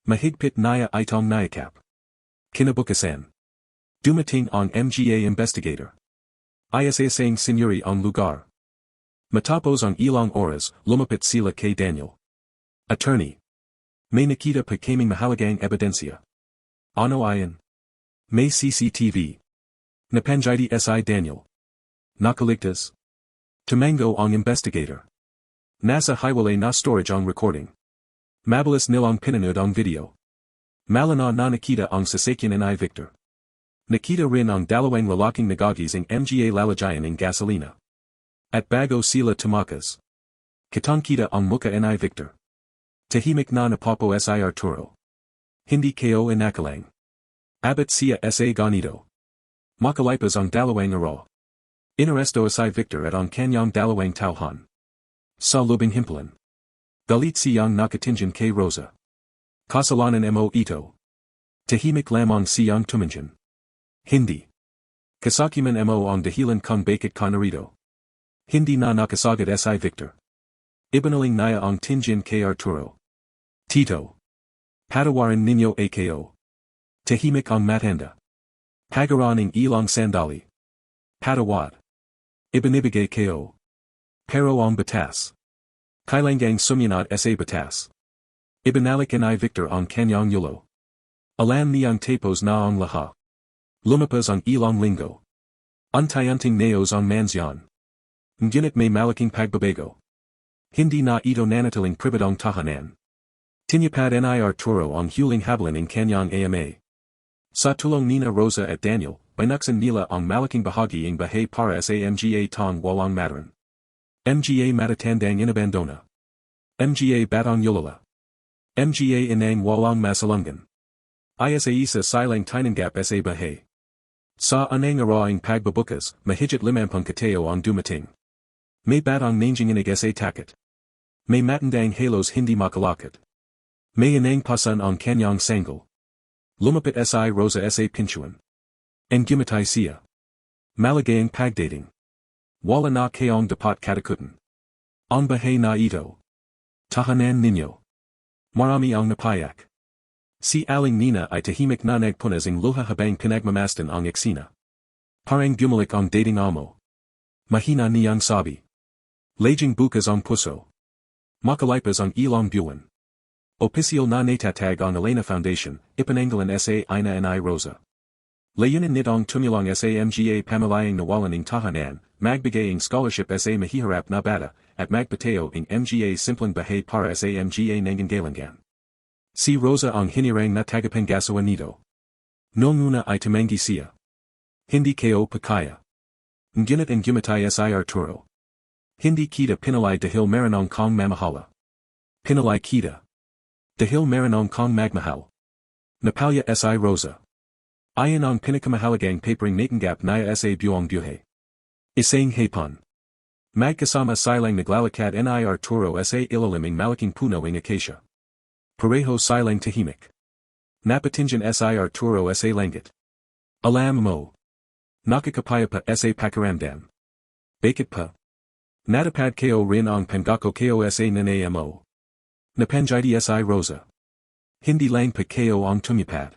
Mahigpit niya itong nayakap. Kinabukasan. Dumating ang mga investigator. Isa sang senyori ang lugar. Matapos ang ilang oras, lumapit sila kay Daniel. Attorney. May nakita pa kaming mahalagang ebidensya. Ano ayan? May CCTV. Napangyari si Daniel. Nakaligtas. Tumango ang investigator. Nasa highway na storage ang recording. Mabilis nilang pinanood ang video. Malana na nakita ang sasakyan ni Victor. Nakita rin ang dalawang lalaking nagagis ang mga lalagyan ng gasolina. At bago sila tumakas. Kitang-kita ang muka ni Victor. Tahimik na napapo si Arturo. Hindi ko inakalang. Abot siya sa ganito. Makalipas ang dalawang araw. Inaresto asay Victor at ang kanyang dalawang tauhan. Sa lubing himpilan. Galit siyang nakatingin kay Rosa. Kasalanan mo ito. Tahimik lamang siyang tumingin. Hindi. Kasakiman mo ang dahilan kung bakit ka narito. Hindi na nakasagad asay Victor. Ibinaling niya ang tingin kay Arturo. Tito. Patawarin ninyo ako. Tahimik ang matanda. Pagaran ng ilang sandali. Patawad. Ibinibigay ko. Pero ang batas. Kailangang sumunod sa batas. Ibinalik ni Victor ang kanyang yulo. Alam niyang tapos na ang lahat. Lumipas ang ilang linggo. Unti-unting naos ang mansyon. Ngunit may malaking pagbabago. Hindi na ito nanatiling pribadong tahanan. Tinupad ni Arturo ang huling hablan ng kanyang ama. Sa tulong nina Rosa at Daniel, binuksan nila ang malaking bahagi ng bahay para sa mga tong walang mataran. Mga matatandang inabandona. Mga batang yulala. Mga inang walang masalungan. Isa silang tinanggap sa bahay. Sa anang araw pagbabukas, mahigit 50 katao ang dumating. May batang nanginginig sa takot. May matandang halos hindi makalakad. May inang pasan ang kanyang sanggol. Lumapit si Rosa sa pinchuan. And gumatay siya. Malagayang pagdating. Wala na kayong dapat katakutan. Ang bahay na ito. Tahanan ninyo. Marami ang napayak. Si Aling Nina ay tahimik na nagpunas ng luha habang pinagmamasdan ang eksena. Parang bumalik ang dating amo. Mahina niyang sabi. Laging bukas ang puso. Makalipas ang ilang buwan. Opisyal na natatag ang Elena Foundation, ipananggalan sa ina ni Rosa. Layunin nitong tumulong sa mga pamilyang nawalan ng tahanan, magbigay ng scholarship sa mahihirap na bata, at magpatayo ng mga simpleng bahay para sa mga nangangailangan. Si Rosa ang hinirang na tagapanggawa nito. Noong una ay tumanggi siya. Hindi ko pakaya. Ngunit ang gumatay si Arturo. Hindi kita pinalay dahil meron kong mamahala. Pinalay kita. Dahil meron kong magmahal. Napalya si Rosa. Ayon ang pinakamahalagang papering natanggap niya sa buong buhay. Isang hapon. Magkasama silang naglalakad ni Arturo sa ilaliming malaking puno ng acacia. Pareho silang tahimik. Napatingin si Arturo sa langit. Alam mo. Nakakapaya pa sa pakiramdam. Bakit pa? Natapad ko rin ang pangako ko sa nanay mo. Napanjidi si Rosa. Hindi lang pa ko ang tumupad.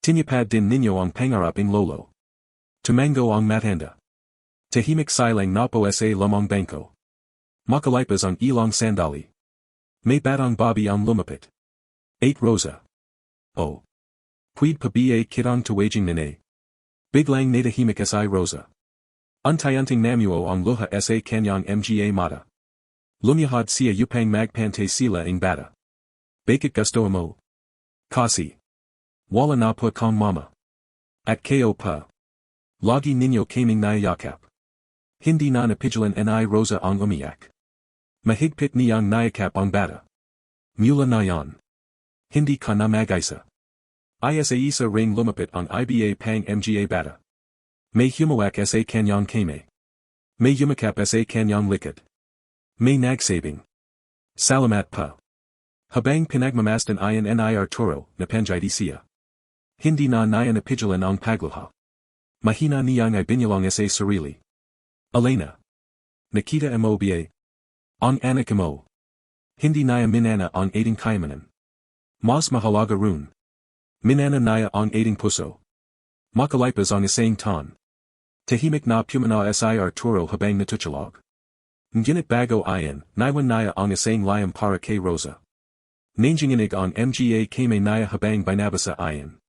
Tinupad din ninyo ang pangarap ng lolo. Tumango ang matanda. Tahimik silang napo sa lamang bangko. Makalipas ang ilang sandali. May batang babi ang lumapit. 8 Rosa. Oh. Puwid pa ba kitang tuwaging nanay? Biglang natahimik si Rosa. Unti-unting namuo ang luha sa kanyang mga mata. Lumiyahad siya upang magpantay sila ng bata. Bakit gusto mo? Kasi. Wala na pa kong mama. At ko pa. Lagi ninyo kaming nayakap. Hindi na napigilan ni Rosa ang umiyak. Mahigpit niyang nayakap ang bata. Mula na yan. Hindi ka na mag-isa. Isa ring lumapit ang iba pang mga bata. May humawak sa kanyang kame. May yumakap sa kanyang likod. May nagsabing. Salamat pa. Habang pinagmamasdan ayon ni Arturo, napanjidi siya. Hindi na niya napigilan ang pagluha. Mahina niyang ay binilong sa sarili. Elena. Nakita mo ba? Ang anak mo. Hindi niya minana ang ating kaimanan. Mas mahalaga run. Minana niya ang ating puso. Makalipas ang isang taon. Tahimik na pumana si Arturo habang natutulog. Ngunit bago ayan, naiwan niya ang isang lihim para kay Rosa. Nanginginig ang mga kame niya habang binabasa ayan.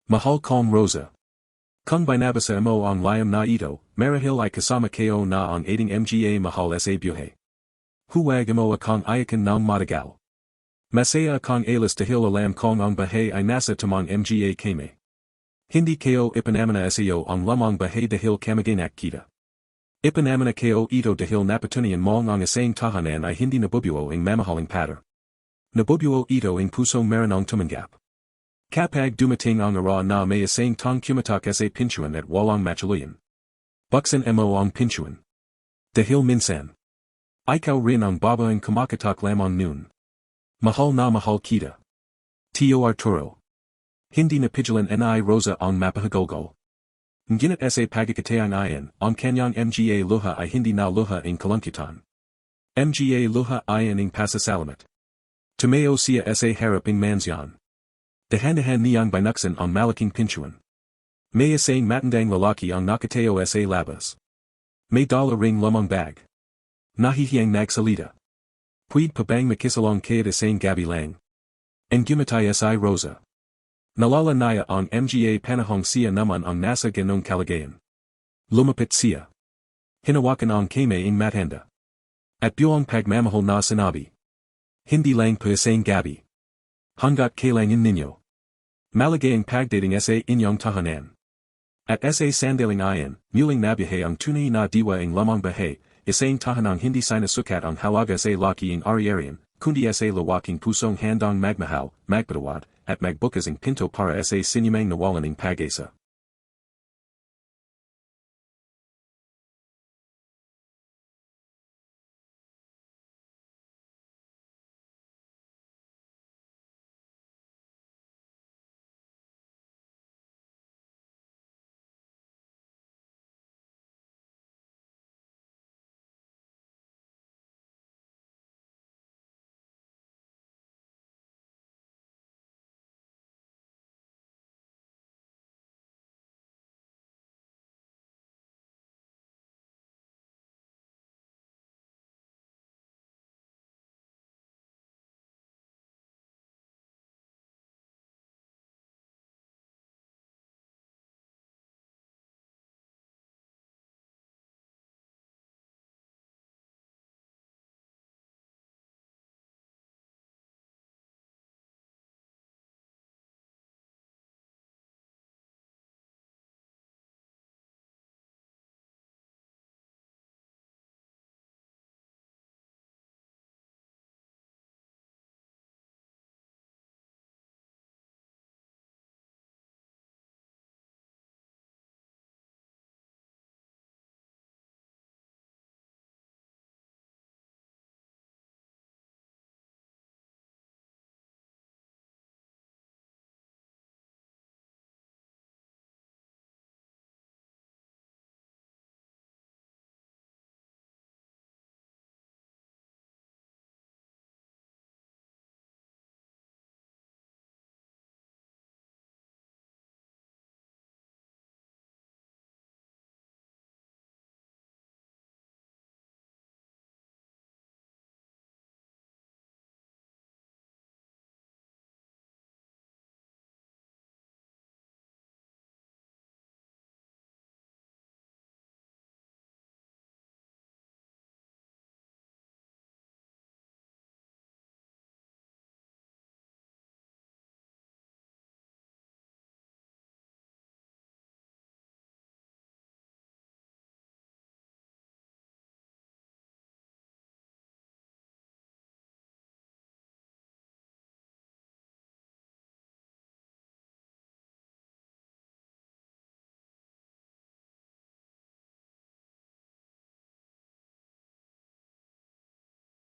Mahal kong Rosa. Kung binabasa mo ang lihim na ito, marahil ay kasama ko na ang ating mga mahal sa buhay. Huwag mo akong ayakan ng matagal. Masaya akong alas dahil alam kong ang bahay ay nasa tamang mga kame. Hindi ko ipanamana sa iyo ang lamang bahay dahil kamag-anak kita. Ipanamana ko ito dahil napatunayan mo ang isang tahanan ay hindi nabubuo ang mamahaling patter. Nabubuo ito ang pusong maranong tumanggap. Kapag dumating ang araw na may isang tong kumatok sa pintuan at walang matuluyan. Buksan mo ang pintuan. Dahil minsan. Ikaw rin ang babaeng kumakatok lamang noon. Mahal na mahal kita. Tio Arturo. Hindi na pigilan ni Rosa ang mapahagulgol. Ngunit sa pagkakataong iyan, ang kanyang mga luha ay hindi na luha ng kalungkutan. Mga luha iyan ng pasasalamat. Tumayo siya sa haraping mansyon. Dahan-dahan niyang binuksan ang malaking pintuan. May isang matandang lalaki ang nakatayo sa labas. May dala ring lumang bag. Nahihiyang nagsalita. Pwede pa bang makisalong kaya isang gabi lang? Ang gumatay si Rosa. Nalala niya ang mga panahong siya naman ang nasa ganong kalagayan. Lumapit siya. Hinawakan ang kamay ng matanda. At buong pagmamahal na sinabi. Hindi lang pa isang gabi. Hanggat kailangan ninyo. Malagay ang pagdating sa inyong tahanan. At sa sandaling iyan, muling nabiyahe ang tunay na diwa ng Lumang Bahay, isang tahanang hindi sinasukat ang halaga sa laki ng ari-arian, kundi sa lawaking pusong handang magmahal, magpatawad, at magbukas ang pinto para sa sinumang nawalan ng pag-asa.